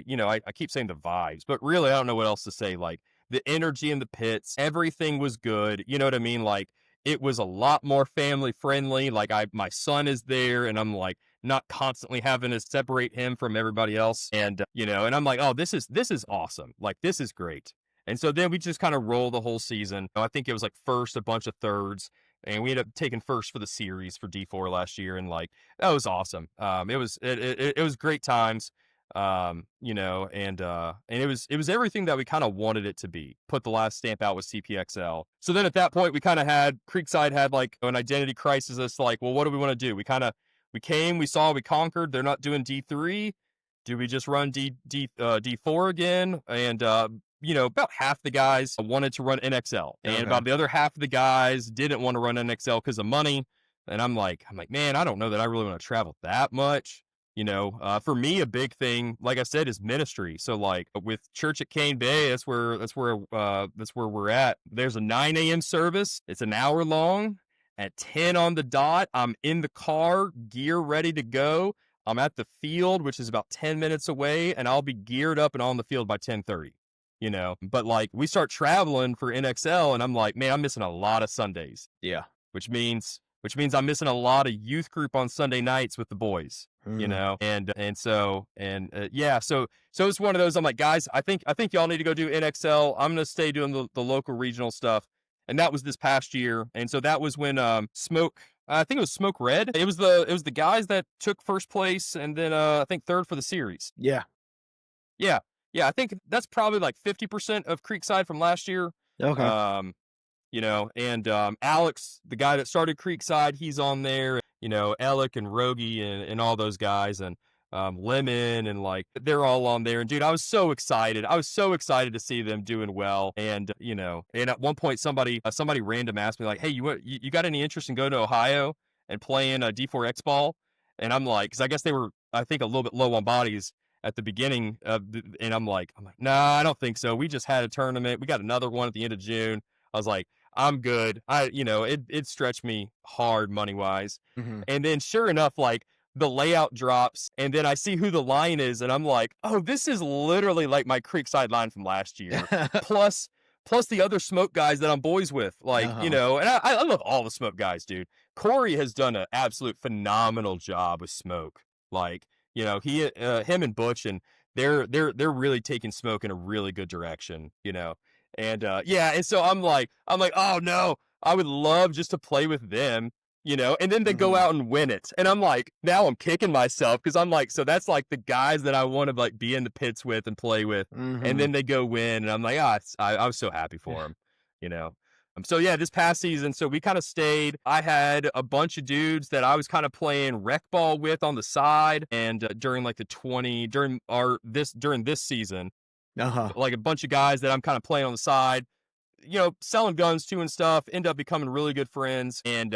you know, I keep saying the vibes, but really, I don't know what else to say. Like, the energy in the pits, everything was good. You know what I mean? Like, it was a lot more family friendly. Like, my son is there, and I'm like, not constantly having to separate him from everybody else. And, you know, and I'm like, oh, this is awesome. Like, this is great. And so then we just kind of roll the whole season. I think it was like first, a bunch of thirds, and we ended up taking first for the series for D4 last year. And like, that was awesome. It was great times. You know, and it was everything that we kind of wanted it to be. Put the last stamp out with CPXL. So then at that point, we kind of had, Creekside had like an identity crisis. It's like, well, what do we want to do? We came, we saw, we conquered. They're not doing D3. Do we just run D4 again? And, you know, about half the guys wanted to run NXL, and about the other half of the guys didn't want to run NXL because of money. And I'm like, man, I don't know that I really want to travel that much. You know, for me, a big thing, like I said, is ministry. So like with church at Cane Bay, that's where we're at. There's a 9 a.m. service. It's an hour long. At 10 on the dot, I'm in the car, gear ready to go. I'm at the field, which is about 10 minutes away, and I'll be geared up and on the field by 10:30. You know, but like, we start traveling for NXL, and I'm like, man, I'm missing a lot of Sundays. Yeah. Which means I'm missing a lot of youth group on Sunday nights with the boys, you know? So it's one of those, I'm like, guys, I think y'all need to go do NXL. I'm going to stay doing the local regional stuff. And that was this past year. And so that was when, Smoke, I think it was Smoke Red. It was the guys that took first place, and then, I think third for the series. Yeah. Yeah. Yeah. I think that's probably like 50% of Creekside from last year. Okay. You know, and Alex, the guy that started Creekside, he's on there. You know, Alec and Rogie and all those guys, and Lemon, and like, they're all on there. And dude, I was so excited. I was so excited to see them doing well. And you know, and at one point, somebody random asked me like, "Hey, you got any interest in going to Ohio and playing a D4X ball?" And I'm like, because I guess they were, I think, a little bit low on bodies at the beginning and I'm like, nah, I don't think so. We just had a tournament. We got another one at the end of June. I was like, I'm good. It stretched me hard money wise. Mm-hmm. And then sure enough, like, the layout drops, and then I see who the line is, and I'm like, oh, this is literally like my Creekside line from last year. plus the other Smoke guys that I'm boys with, like, you know, and I love all the Smoke guys, dude. Corey has done an absolute phenomenal job with Smoke. Like, you know, him and Butch, and they're really taking Smoke in a really good direction, you know. And and so I'm like, oh no, I would love just to play with them, you know. And then they go out and win it, and I'm like, now I'm kicking myself, because I'm like, so that's like the guys that I want to like be in the pits with and play with, and then they go win, and I'm like, I was so happy for them, you know. So yeah, this past season, so we kind of stayed. I had a bunch of dudes that I was kind of playing rec ball with on the side, and during this season, like a bunch of guys that I'm kind of playing on the side, you know, selling guns to and stuff, end up becoming really good friends. And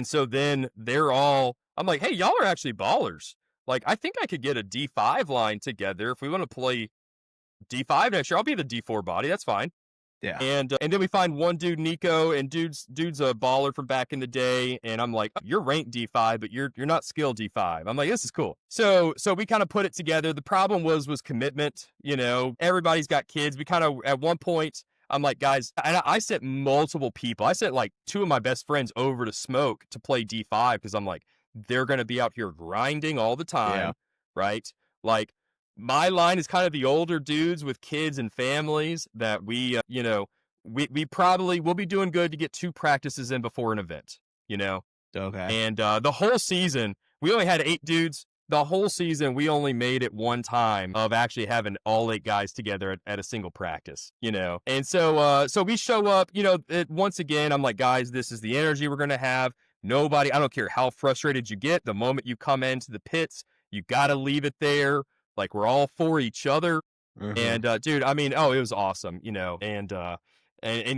so then I'm like, hey, y'all are actually ballers. Like, I think I could get a D5 line together if we want to play D5 next year. I'll be the D4 body. That's fine. Yeah. And then we find one dude, Nico, and dude's a baller from back in the day. And I'm like, you're ranked D5, but you're not skilled D5. I'm like, this is cool. So we kind of put it together. The problem was commitment. You know, everybody's got kids. We kind of, at one point, I'm like, guys, and I sent multiple people. I sent like 2 of my best friends over to Smoke to play D5, because I'm like, they're going to be out here grinding all the time, right? Like, my line is kind of the older dudes with kids and families that we probably will be doing good to get 2 practices in before an event, you know? Okay. And the whole season, we only had 8 dudes. The whole season, we only made it one time of actually having all 8 guys together at a single practice, you know? And so we show up, you know, once again, I'm like, guys, this is the energy we're going to have. Nobody, I don't care how frustrated you get. The moment you come into the pits, you got to leave it there. Like, we're all for each other. Mhm. And dude, I mean, oh, it was awesome, you know, and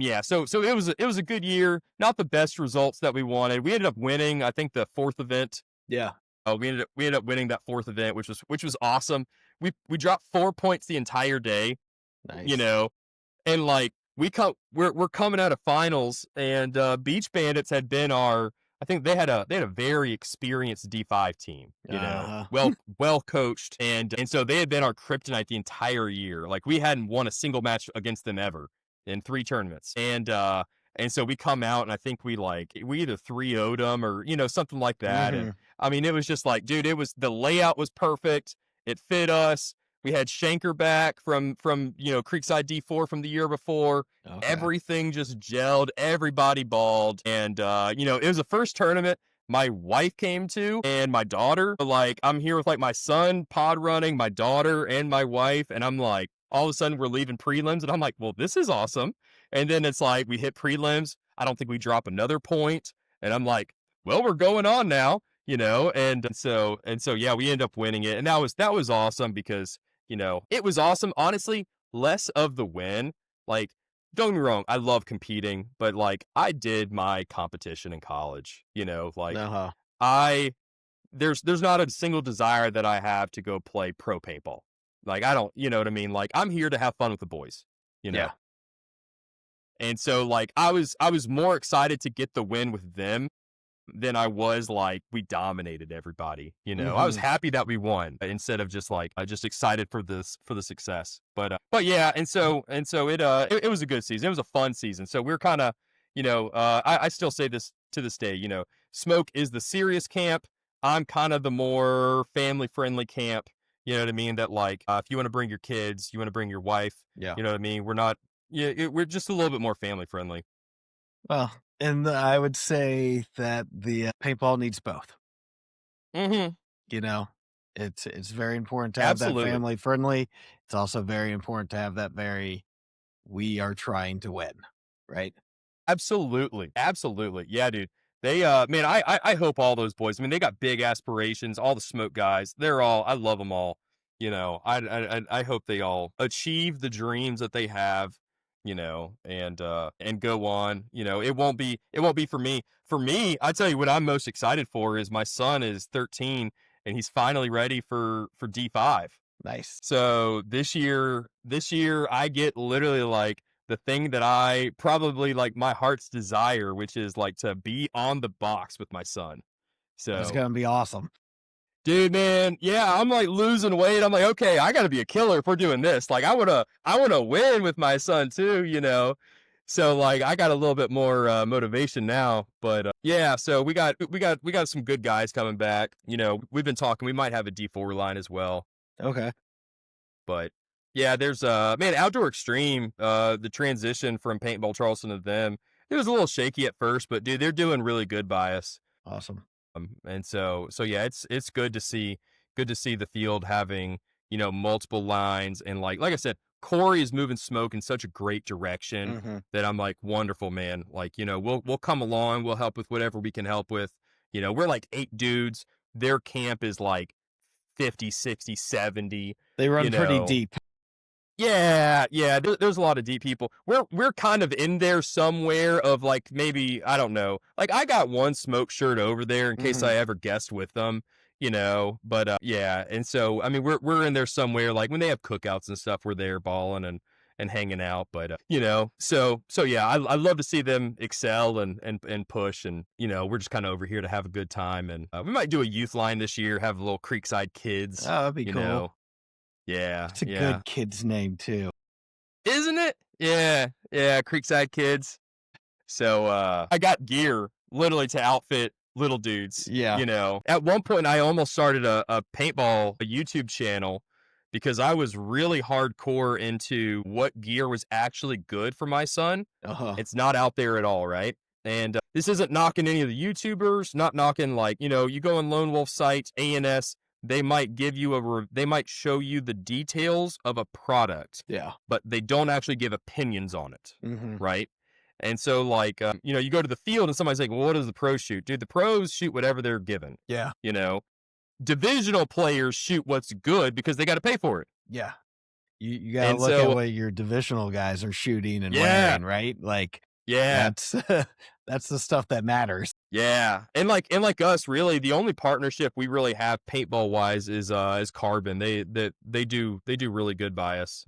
yeah, so it was a good year. Not the best results that we wanted. We ended up winning, I think, the 4th event. Yeah. We ended up winning that 4th event, which was awesome. We dropped 4 points the entire day, you Nice. know, and like we're coming out of finals, and Beach Bandits had been our, I think they had a very experienced D5 team, you know, Uh-huh. well coached, and so they had been our kryptonite the entire year. Like, we hadn't won a single match against them ever in 3 tournaments, and so we come out, and I think we either 3-0'd them or, you know, something like that. And Mhm. I mean, it was just like, dude, the layout was perfect. It fit us. We had Shanker back from you know, Creekside D4 from the year before. Okay. Everything just gelled. Everybody balled, and you know, it was the first tournament my wife came to, and my daughter. Like, I'm here with like my son pod running, my daughter, and my wife, and I'm like, all of a sudden we're leaving prelims, and I'm like, well, this is awesome. And then it's like we hit prelims. I don't think we drop another point, and I'm like, well, we're going on now, you know. And so yeah, we end up winning it, and that was awesome because, you know, it was awesome. Honestly, less of the win. Like, don't get me wrong, I love competing, but like, I did my competition in college, you know, like, Uh-huh. I there's not a single desire that I have to go play pro paintball. Like, I don't, you know what I mean? Like, I'm here to have fun with the boys, you know. Yeah. And so like, I was more excited to get the win with them than I was like, we dominated everybody, you know. I was Mhm. happy that we won instead of just like, I just excited for the success. But yeah, it was a good season. It was a fun season. So we're kind of, you know, I still say this to this day, you know, Smoke is the serious camp. I'm kind of the more family friendly camp. You know what I mean? That like, if you want to bring your kids, you want to bring your wife, Yeah. you know what I mean? We're not, yeah, we're just a little bit more family friendly. Well, and I would say that the paintball needs both. Mm-hmm. You know, it's very important to have that Absolutely. family friendly. It's also very important to have that we are trying to win, right? Absolutely. Absolutely. Yeah, dude. They man, I hope all those boys, I mean, they got big aspirations, all the Smoke guys. They're all, I love them all. You know, I hope they all achieve the dreams that they have, you know, and go on. You know, it won't be for me. For me, I tell you what I'm most excited for is my son is 13 and he's finally ready for D5. Nice. So this year I get literally like the thing that I probably like my heart's desire, which is like to be on the box with my son. That's So, gonna be awesome. dude, man, yeah, I'm like losing weight. I'm like, okay, I got to be a killer if we're doing this. Like, I wanna win with my son too, you know. So like, I got a little bit more motivation now. But yeah, so we got some good guys coming back. You know, we've been talking. We might have a D4 line as well. Okay. But yeah, there's man, Outdoor Extreme, the transition from Paintball Charleston to them, it was a little shaky at first, but dude, they're doing really good by us. Awesome. And so yeah, it's good to see the field having, you know, multiple lines, and like I said, Corey is moving Smoke in such a great direction Mhm. that I'm like, wonderful, man. Like, you know, we'll come along, we'll help with whatever we can help with. You know, we're like 8 dudes. Their camp is like 50, 60, 70, They you run pretty know. deep. Yeah, yeah. There's a lot of deep people. We're kind of in there somewhere of like, maybe, I don't know. Like, I got one Smoke shirt over there in case Mhm. I ever guest with them, you know. But yeah, and so I mean, we're in there somewhere. Like, when they have cookouts and stuff, we're there balling and hanging out. But you know, so yeah, I love to see them excel and push, and you know, we're just kind of over here to have a good time. And we might do a youth line this year, have a little Creekside Oh, kids, that'd be you cool. know. Yeah, It's a yeah. good kid's name too. Isn't it? Yeah, yeah, Creekside kids. So I got gear literally to outfit little dudes. Yeah. You know, at one point I almost started a paintball a YouTube channel because I was really hardcore into what gear was actually good for my son. Uh-huh. It's not out there at all, right? And this isn't knocking any of the YouTubers, not knocking, like, you go on Lone Wolf sites, ANS, they might give you they might show you the details of a product. Yeah. But they don't actually give opinions on it. Mm-hmm. Right. And so, like, you go to the field and somebody's like, well, what does the pros shoot? Dude, the pros shoot whatever they're given. Yeah. Divisional players shoot what's good because they got to pay for it. Yeah. You got to look at what your divisional guys are shooting and wearing, right? Like, that's the stuff that matters. Yeah. And like us, really, the only partnership we really have paintball wise is Carbon. They do really good by us.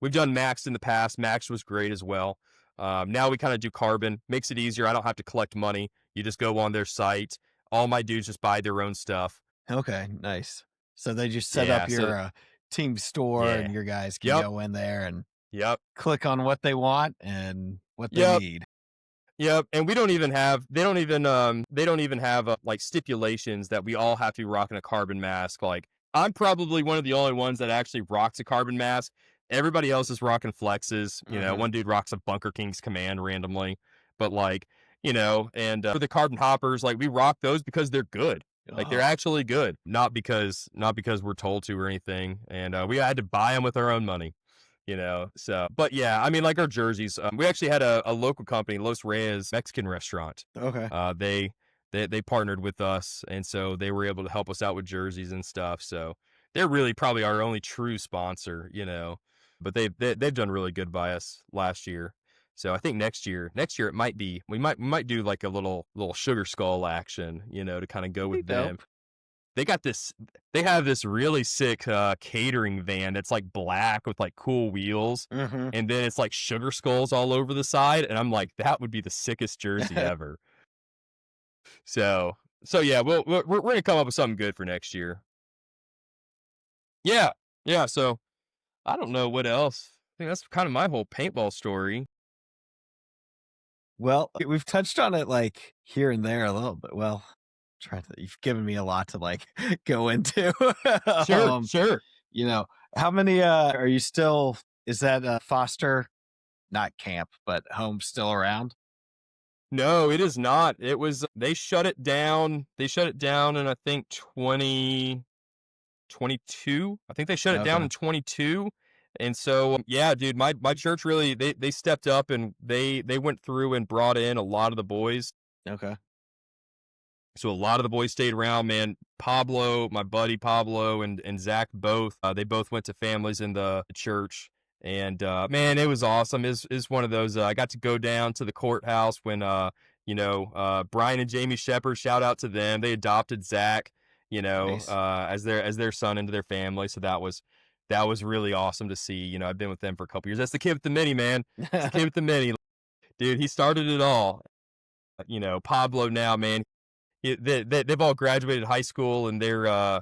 We've done Max in the past. Max was great as well. Now we kind of do Carbon. Makes it easier. I don't have to collect money. You just go on their site. All my dudes just buy their own stuff. Okay, nice. So they just set up your team store, and your guys can go in there and click on what they want and what they need. Yep, and they don't even have like stipulations that we all have to be rocking a carbon mask. Like, I'm probably one of the only ones that actually rocks a carbon mask. Everybody else is rocking flexes. One dude rocks a Bunker King's Command randomly, but like, and for the carbon hoppers, like, we rock those because they're good. Like, they're actually good, not because we're told to or anything. And we had to buy them with our own money. So, but yeah, I mean, like our jerseys, we actually had a local company, Los Reyes Mexican restaurant. Okay. They partnered with us, and so they were able to help us out with jerseys and stuff. So they're really probably our only true sponsor, but they've done really good by us last year. So I think next year it might be, we might do like a little Sugar Skull action, to kind of go with them. They have this really sick catering van that's like black with like cool wheels. Mm-hmm. And then it's like sugar skulls all over the side. And I'm like, that would be the sickest jersey ever. So yeah, we're going to come up with something good for next year. Yeah. So I don't know what else. I think that's kind of my whole paintball story. Well, we've touched on it like here and there a little bit. Well, you've given me a lot to like go into. Sure. How many are you still, is that Foster, not camp, but home still around? No, it is not. It was, they shut it down in, I think, 2022. I think they shut it down in 22. And so, yeah, dude, my church really, they stepped up, and they went through and brought in a lot of the boys. Okay. So a lot of the boys stayed around, man. Pablo, my buddy Pablo, and Zach both, they both went to families in the church. And, man, it was awesome. It's one of those, I got to go down to the courthouse when, Brian and Jamie Shepard, shout out to them. They adopted Zach, Nice. as their son into their family. So that was really awesome to see. I've been with them for a couple years. That's the kid with the mini, man. That's the kid with the mini. Dude, he started it all. Pablo now, man, they've all graduated high school, and they're,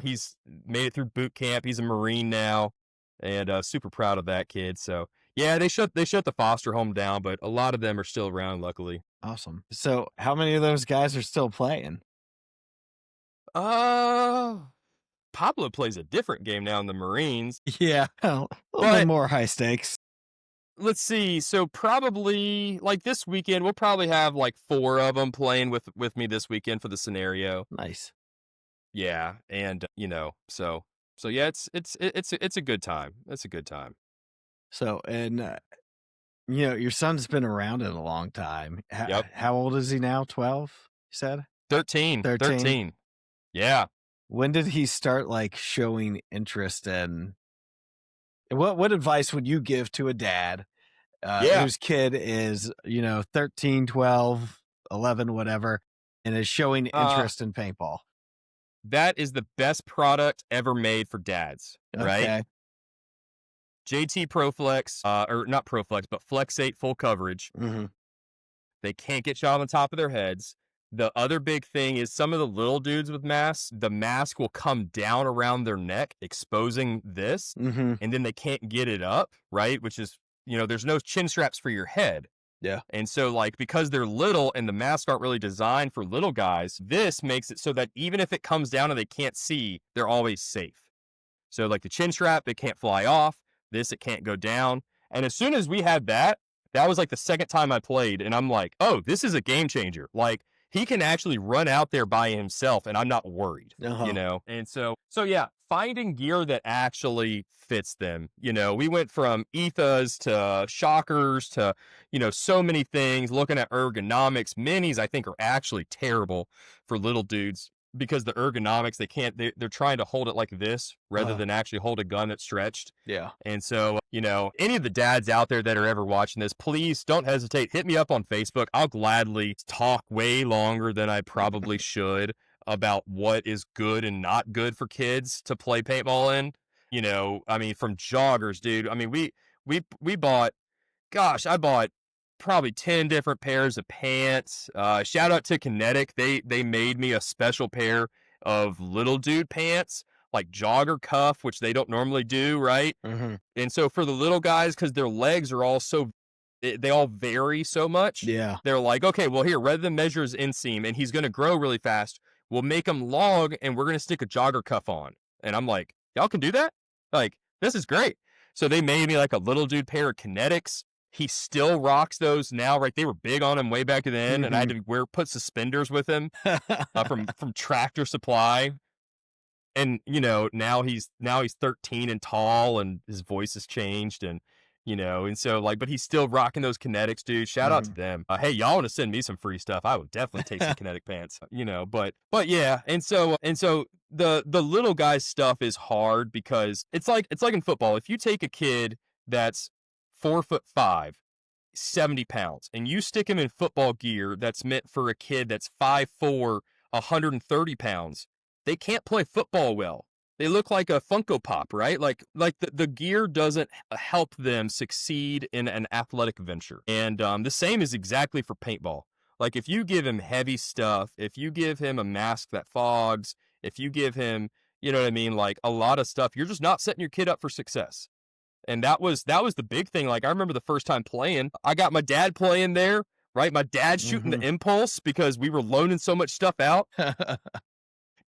he's made it through boot camp. He's a Marine now, and super proud of that kid. So yeah, they shut the foster home down, but a lot of them are still around, luckily. Awesome. So how many of those guys are still playing? Pablo plays a different game now in the Marines. Yeah, a little bit more high stakes. Let's see. So probably like this weekend, we'll probably have like 4 of them playing with me this weekend for the scenario. Nice. Yeah, and so yeah, it's a good time. It's a good time. So, and your son's been around it a long time. Yep. How old is he now? 12, you said? 13. Yeah. When did he start like showing interest in, what advice would you give to a dad whose kid is, 13, 12, 11, whatever, and is showing interest in paintball? That is the best product ever made for dads, right? Okay. JT ProFlex, or not ProFlex, but Flex 8 full coverage. Mm-hmm. They can't get shot on the top of their heads. The other big thing is some of the little dudes with masks, the mask will come down around their neck, exposing this, mm-hmm. and then they can't get it up, right? Which is, there's no chin straps for your head. Yeah. And so, like, because they're little and the masks aren't really designed for little guys, this makes it so that even if it comes down and they can't see, they're always safe. So, like, the chin strap, they can't fly off. This, it can't go down. And as soon as we had that, that was like the second time I played, and I'm like, oh, this is a game changer. Like, he can actually run out there by himself, and I'm not worried, you know? And so yeah, finding gear that actually fits them. You know, we went from ETHAs to shockers to, you know, so many things, looking at ergonomics. Minis, I think, are actually terrible for little dudes because the ergonomics, they're trying to hold it like this rather than actually hold a gun that's stretched. Yeah. And so, you know, any of the dads out there that are ever watching this, please don't hesitate. Hit me up on Facebook. I'll gladly talk way longer than I probably should about what is good and not good for kids to play paintball in. You know, I mean, from joggers, dude. I mean, we bought, gosh, I bought probably 10 different pairs of pants. Shout out to Kinetic. They made me a special pair of little dude pants, like jogger cuff, which they don't normally do, right? And so for the little guys, because their legs are all so, they all vary so much. Yeah. They're like, okay, well, here, rather than measure his inseam and he's going to grow really fast, we'll make him long and we're going to stick a jogger cuff on. And I'm like, y'all can do that? Like, this is great. So they made me like a little dude pair of Kinetics. He still rocks those now, right? They were big on him way back then, and I had to put suspenders with him from Tractor Supply. And you know, now he's 13 and tall, and his voice has changed, and you know, and so like, but he's still rocking those Kinetics, dude. Shout out to them. Hey, y'all want to send me some free stuff? I would definitely take some Kinetic pants, you know. But yeah, and so the little guys stuff is hard because it's like in football. If you take a kid that's 4'5", 70 pounds, and you stick him in football gear that's meant for a kid that's 5'4", 130 pounds, they can't play football well. They look like a Funko Pop, right? Like the gear doesn't help them succeed in an athletic venture. And the same is exactly for paintball. Like if you give him heavy stuff, if you give him a mask that fogs, if you give him, you know what I mean, like a lot of stuff, you're just not setting your kid up for success. And that was the big thing. Like I remember the first time playing, I got my dad playing there, right? My dad shooting the impulse because we were loaning so much stuff out.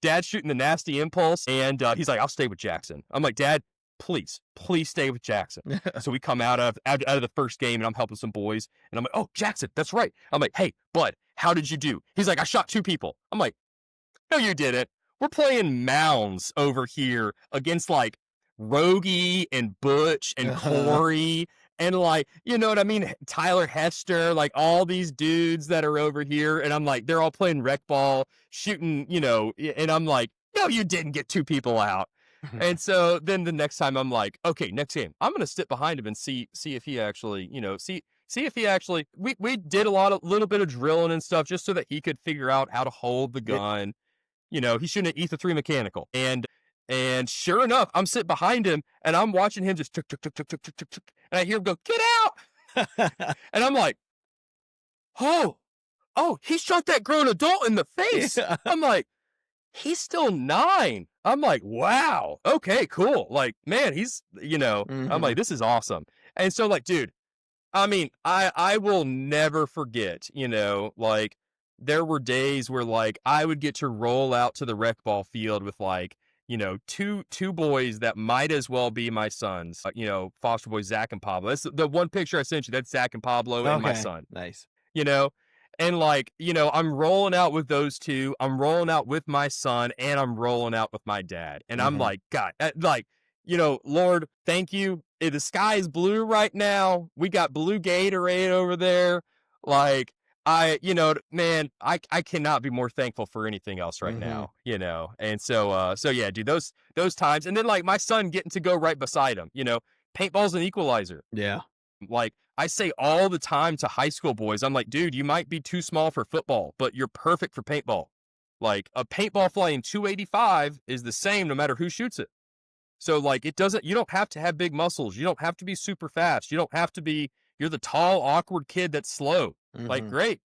Dad shooting the nasty impulse, and he's like, I'll stay with Jackson. I'm like, Dad, please stay with Jackson. So we come out of the first game, and I'm helping some boys, and I'm like, oh, Jackson, that's right. I'm like, hey, bud, how did you do? He's like, I shot 2 people. I'm like, no, you didn't. We're playing mounds over here against like Rogie and Butch and Corey and like, you know what I mean? Tyler Hester, like all these dudes that are over here. And I'm like, they're all playing rec ball, shooting, you know, and I'm like, no, you didn't get 2 people out. And so then the next time I'm like, okay, next game, I'm going to sit behind him and see if he actually, you know, see if he actually, we did little bit of drilling and stuff just so that he could figure out how to hold the gun. You know, he's shooting an Ether 3 mechanical. And sure enough, I'm sitting behind him and I'm watching him just tuk, tuk, tuk, tuk, tuk, tuk, tuk, tuk, and I hear him go, get out. And I'm like, oh, he shot that grown adult in the face. I'm like, he's still 9. I'm like, wow, okay, cool. Like, man, he's, you know, I'm like, this is awesome. And so like, dude, I mean, I will never forget, you know, like there were days where like I would get to roll out to the rec ball field with like, you know, two boys that might as well be my sons, you know, foster boys, Zach and Pablo. That's the one picture I sent you. That's Zach and Pablo and my son. Nice. You know, and like, you know, I'm rolling out with those 2. I'm rolling out with my son and I'm rolling out with my dad. And I'm like, God, like, you know, Lord, thank you. The sky is blue right now. We got blue Gatorade over there. Like, you know, man, I cannot be more thankful for anything else right now, you know? And so yeah, dude, those times. And then like my son getting to go right beside him, you know, paintball's an equalizer. Yeah. Like I say all the time to high school boys, I'm like, dude, you might be too small for football, but you're perfect for paintball. Like a paintball flying 285 is the same no matter who shoots it. So like you don't have to have big muscles. You don't have to be super fast. You don't have to be, you're the tall, awkward kid that's slow. Like, great,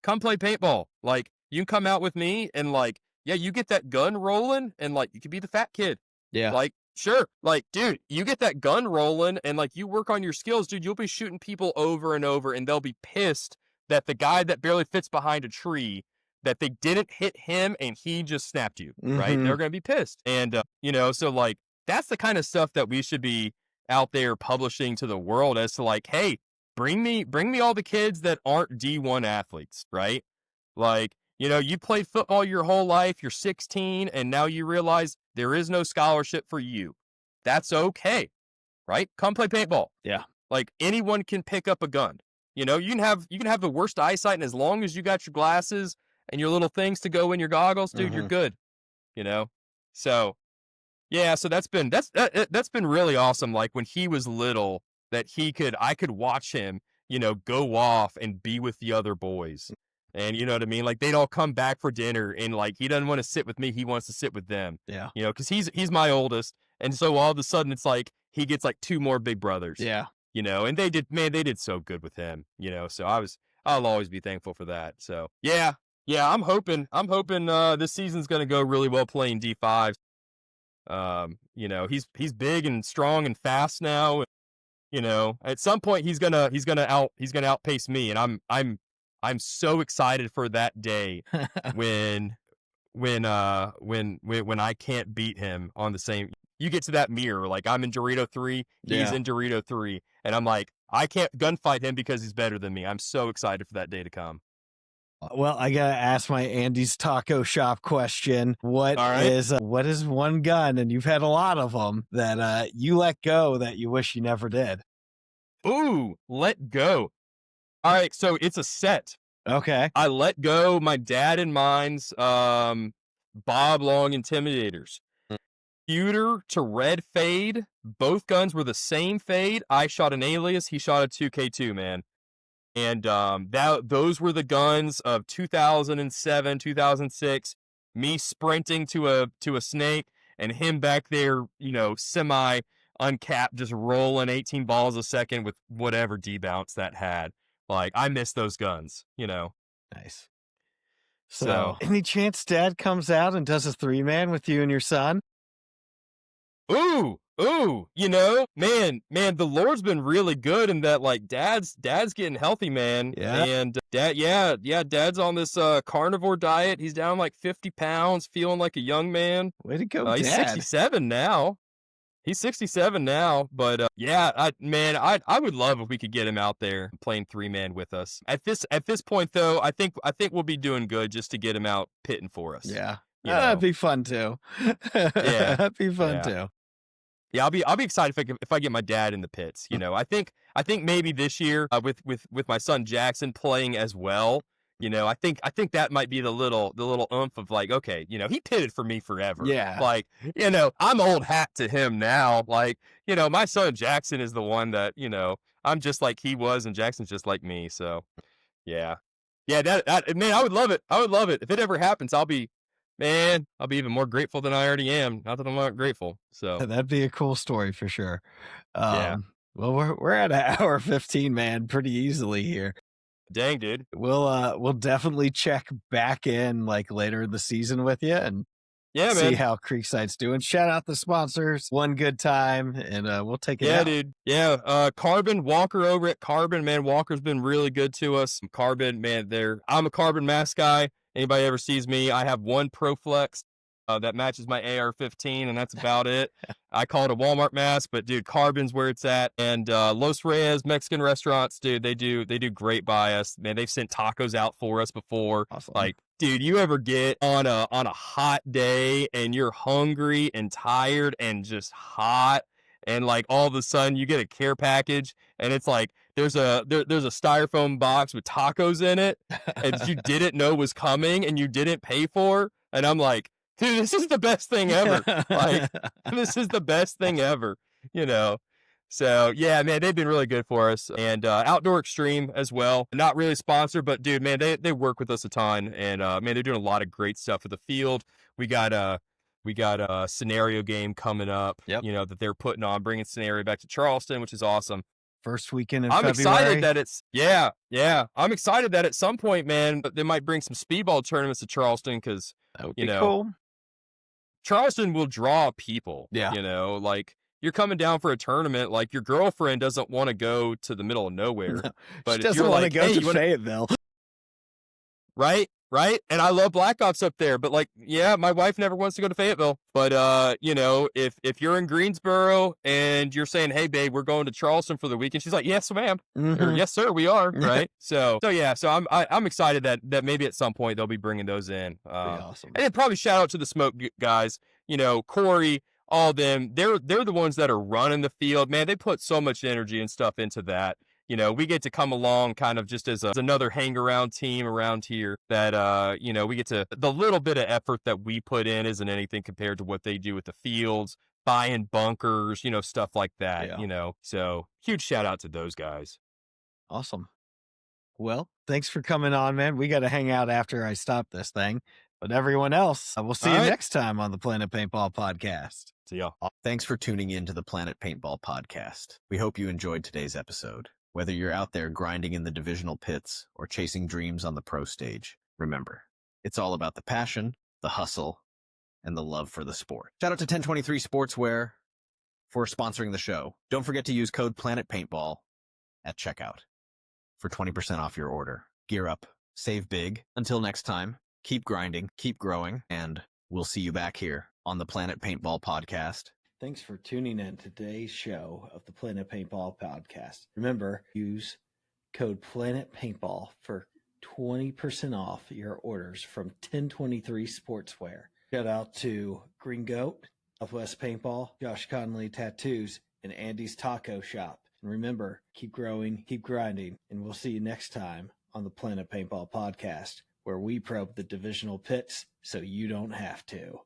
come play paintball. Like, you can come out with me and like, yeah, you get that gun rolling and like, you could be the fat kid. Yeah. Like, sure. Like, dude, you get that gun rolling and like, you work on your skills, dude, you'll be shooting people over and over and they'll be pissed that the guy that barely fits behind a tree, that they didn't hit him and he just snapped you, right? They're going to be pissed. And, you know, so like, that's the kind of stuff that we should be out there publishing to the world as to like, hey, bring me all the kids that aren't D1 athletes, right? Like, you played football your whole life, you're 16, and now you realize there is no scholarship for you. That's okay, right? Come play paintball. Yeah. Like, anyone can pick up a gun. You can have the worst eyesight, and as long as you got your glasses and your little things to go in your goggles, dude, you're good. So yeah, so that's been really awesome. Like, when he was little, that I could watch him, go off and be with the other boys. And you know what I mean? Like, they'd all come back for dinner, and like, he doesn't want to sit with me, he wants to sit with them. Yeah. Because he's my oldest, and so all of a sudden it's like he gets like 2 more big brothers. Yeah. And they did so good with him. So I'll always be thankful for that. So yeah, I'm hoping this season's gonna go really well playing D5. He's big and strong and fast now. At some point he's gonna outpace me, and I'm so excited for that day when I can't beat him on the same. You get to that mirror, like, I'm in Dorito 3, he's in Dorito 3, and I'm like, I can't gunfight him because he's better than me. I'm so excited for that day to come. Well, I gotta ask my Andy's Taco Shop question. What is one gun, and you've had a lot of them, that you let go that you wish you never did? Ooh, let go. All right, so it's a set. Okay. I let go my dad and mine's Bob Long Intimidators. Pewter to red fade. Both guns were the same fade. I shot an Alias, he shot a 2K2, man. And those were the guns of 2007, 2006. Me sprinting to a snake, and him back there, semi uncapped, just rolling 18 balls a second with whatever debounce that had. Like, I miss those guns, Nice. So, any chance Dad comes out and does a 3-man with you and your son? Ooh, man, the Lord's been really good in that, like, dad's getting healthy, man. Yeah. And dad's on this carnivore diet. He's down like 50 pounds, feeling like a young man. Way to go, He's Dad. 67 now. But I would love if we could get him out there playing 3-man with us. At this point though, I think we'll be doing good just to get him out pitting for us. Yeah. That'd be fun too. Yeah. That'd be fun too. Yeah, I'll be excited if I get my dad in the pits. I think maybe this year with my son Jackson playing as well. I think that might be the little oomph of, like, okay, he pitted for me forever. Yeah. Like, I'm old hat to him now. Like, my son Jackson is the one that, I'm just like he was, and Jackson's just like me. So yeah. Yeah, that man, I would love it. If it ever happens, I'll be even more grateful than I already am. Not that I'm not grateful. So That'd be a cool story for sure. Yeah. Well, we're at an hour 15, man, pretty easily here. Dang, dude. We'll definitely check back in, like, later in the season with you and see how Creekside's doing. Shout out the sponsors. One good time, and we'll take it out. Dude. Yeah, Carbon, Walker over at Carbon, man. Walker's been really good to us. Carbon, man, I'm a Carbon mask guy. Anybody ever sees me, I have one ProFlex that matches my AR-15, and that's about it. I call it a Walmart mask, but dude, Carbon's where it's at. And Los Reyes Mexican restaurants, dude, they do great by us. Man, they've sent tacos out for us before. Awesome. Like, dude, you ever get on a hot day and you're hungry and tired and just hot, and like all of a sudden you get a care package and it's like there's a styrofoam box with tacos in it and you didn't know was coming and you didn't pay for, and I'm like, dude, this is the best thing ever. Like, this is the best thing ever, So yeah, man, they've been really good for us. And Outdoor Extreme as well. Not really sponsored, but dude, man, they work with us a ton. And man, they're doing a lot of great stuff with the field. We got a scenario game coming up, that they're putting on, bringing scenario back to Charleston, which is awesome. First weekend in I'm February. excited that it's I'm excited that at some point, man, they might bring some speedball tournaments to Charleston, because that would be cool. Charleston will draw people. Yeah. Like, you're coming down for a tournament, like, your girlfriend doesn't want to go to the middle of nowhere. No, but she doesn't want to go to Fayetteville. Right? right? And I love Black Ops up there, but like, yeah, my wife never wants to go to Fayetteville. But you know, if you're in Greensboro and you're saying, "Hey, babe, we're going to Charleston for the weekend," she's like, "Yes, ma'am," or "Yes, sir, we are." Right? So yeah, so I'm excited that maybe at some point they'll be bringing those in. Awesome. And then probably shout out to the smoke guys. You know, Corey, all of them. They're the ones that are running the field. Man, they put so much energy and stuff into that. You know, we get to come along kind of just as another hang around team around here that, you know, we get to, the little bit of effort that we put in isn't anything compared to what they do with the fields, buying bunkers, you know, stuff like that, you know. So huge shout out to those guys. Awesome. Well, thanks for coming on, man. We got to hang out after I stop this thing. But everyone else, we'll see you next time on the Planet Paintball Podcast. See y'all. Thanks for tuning in to the Planet Paintball Podcast. We hope you enjoyed today's episode. Whether you're out there grinding in the divisional pits or chasing dreams on the pro stage, remember, it's all about the passion, the hustle, and the love for the sport. Shout out to 1023 Sportswear for sponsoring the show. Don't forget to use code Planet Paintball at checkout for 20% off your order. Gear up, save big. Until next time, keep grinding, keep growing, and we'll see you back here on the Planet Paintball Podcast. Thanks for tuning in to today's show of the Planet Paintball Podcast. Remember, use code Planet Paintball for 20% off your orders from 1023 Sportswear. Shout out to Green Goat, Southwest Paintball, Josh Conley Tattoos, and Andy's Taco Shop. And remember, keep growing, keep grinding, and we'll see you next time on the Planet Paintball Podcast, where we probe the divisional pits so you don't have to.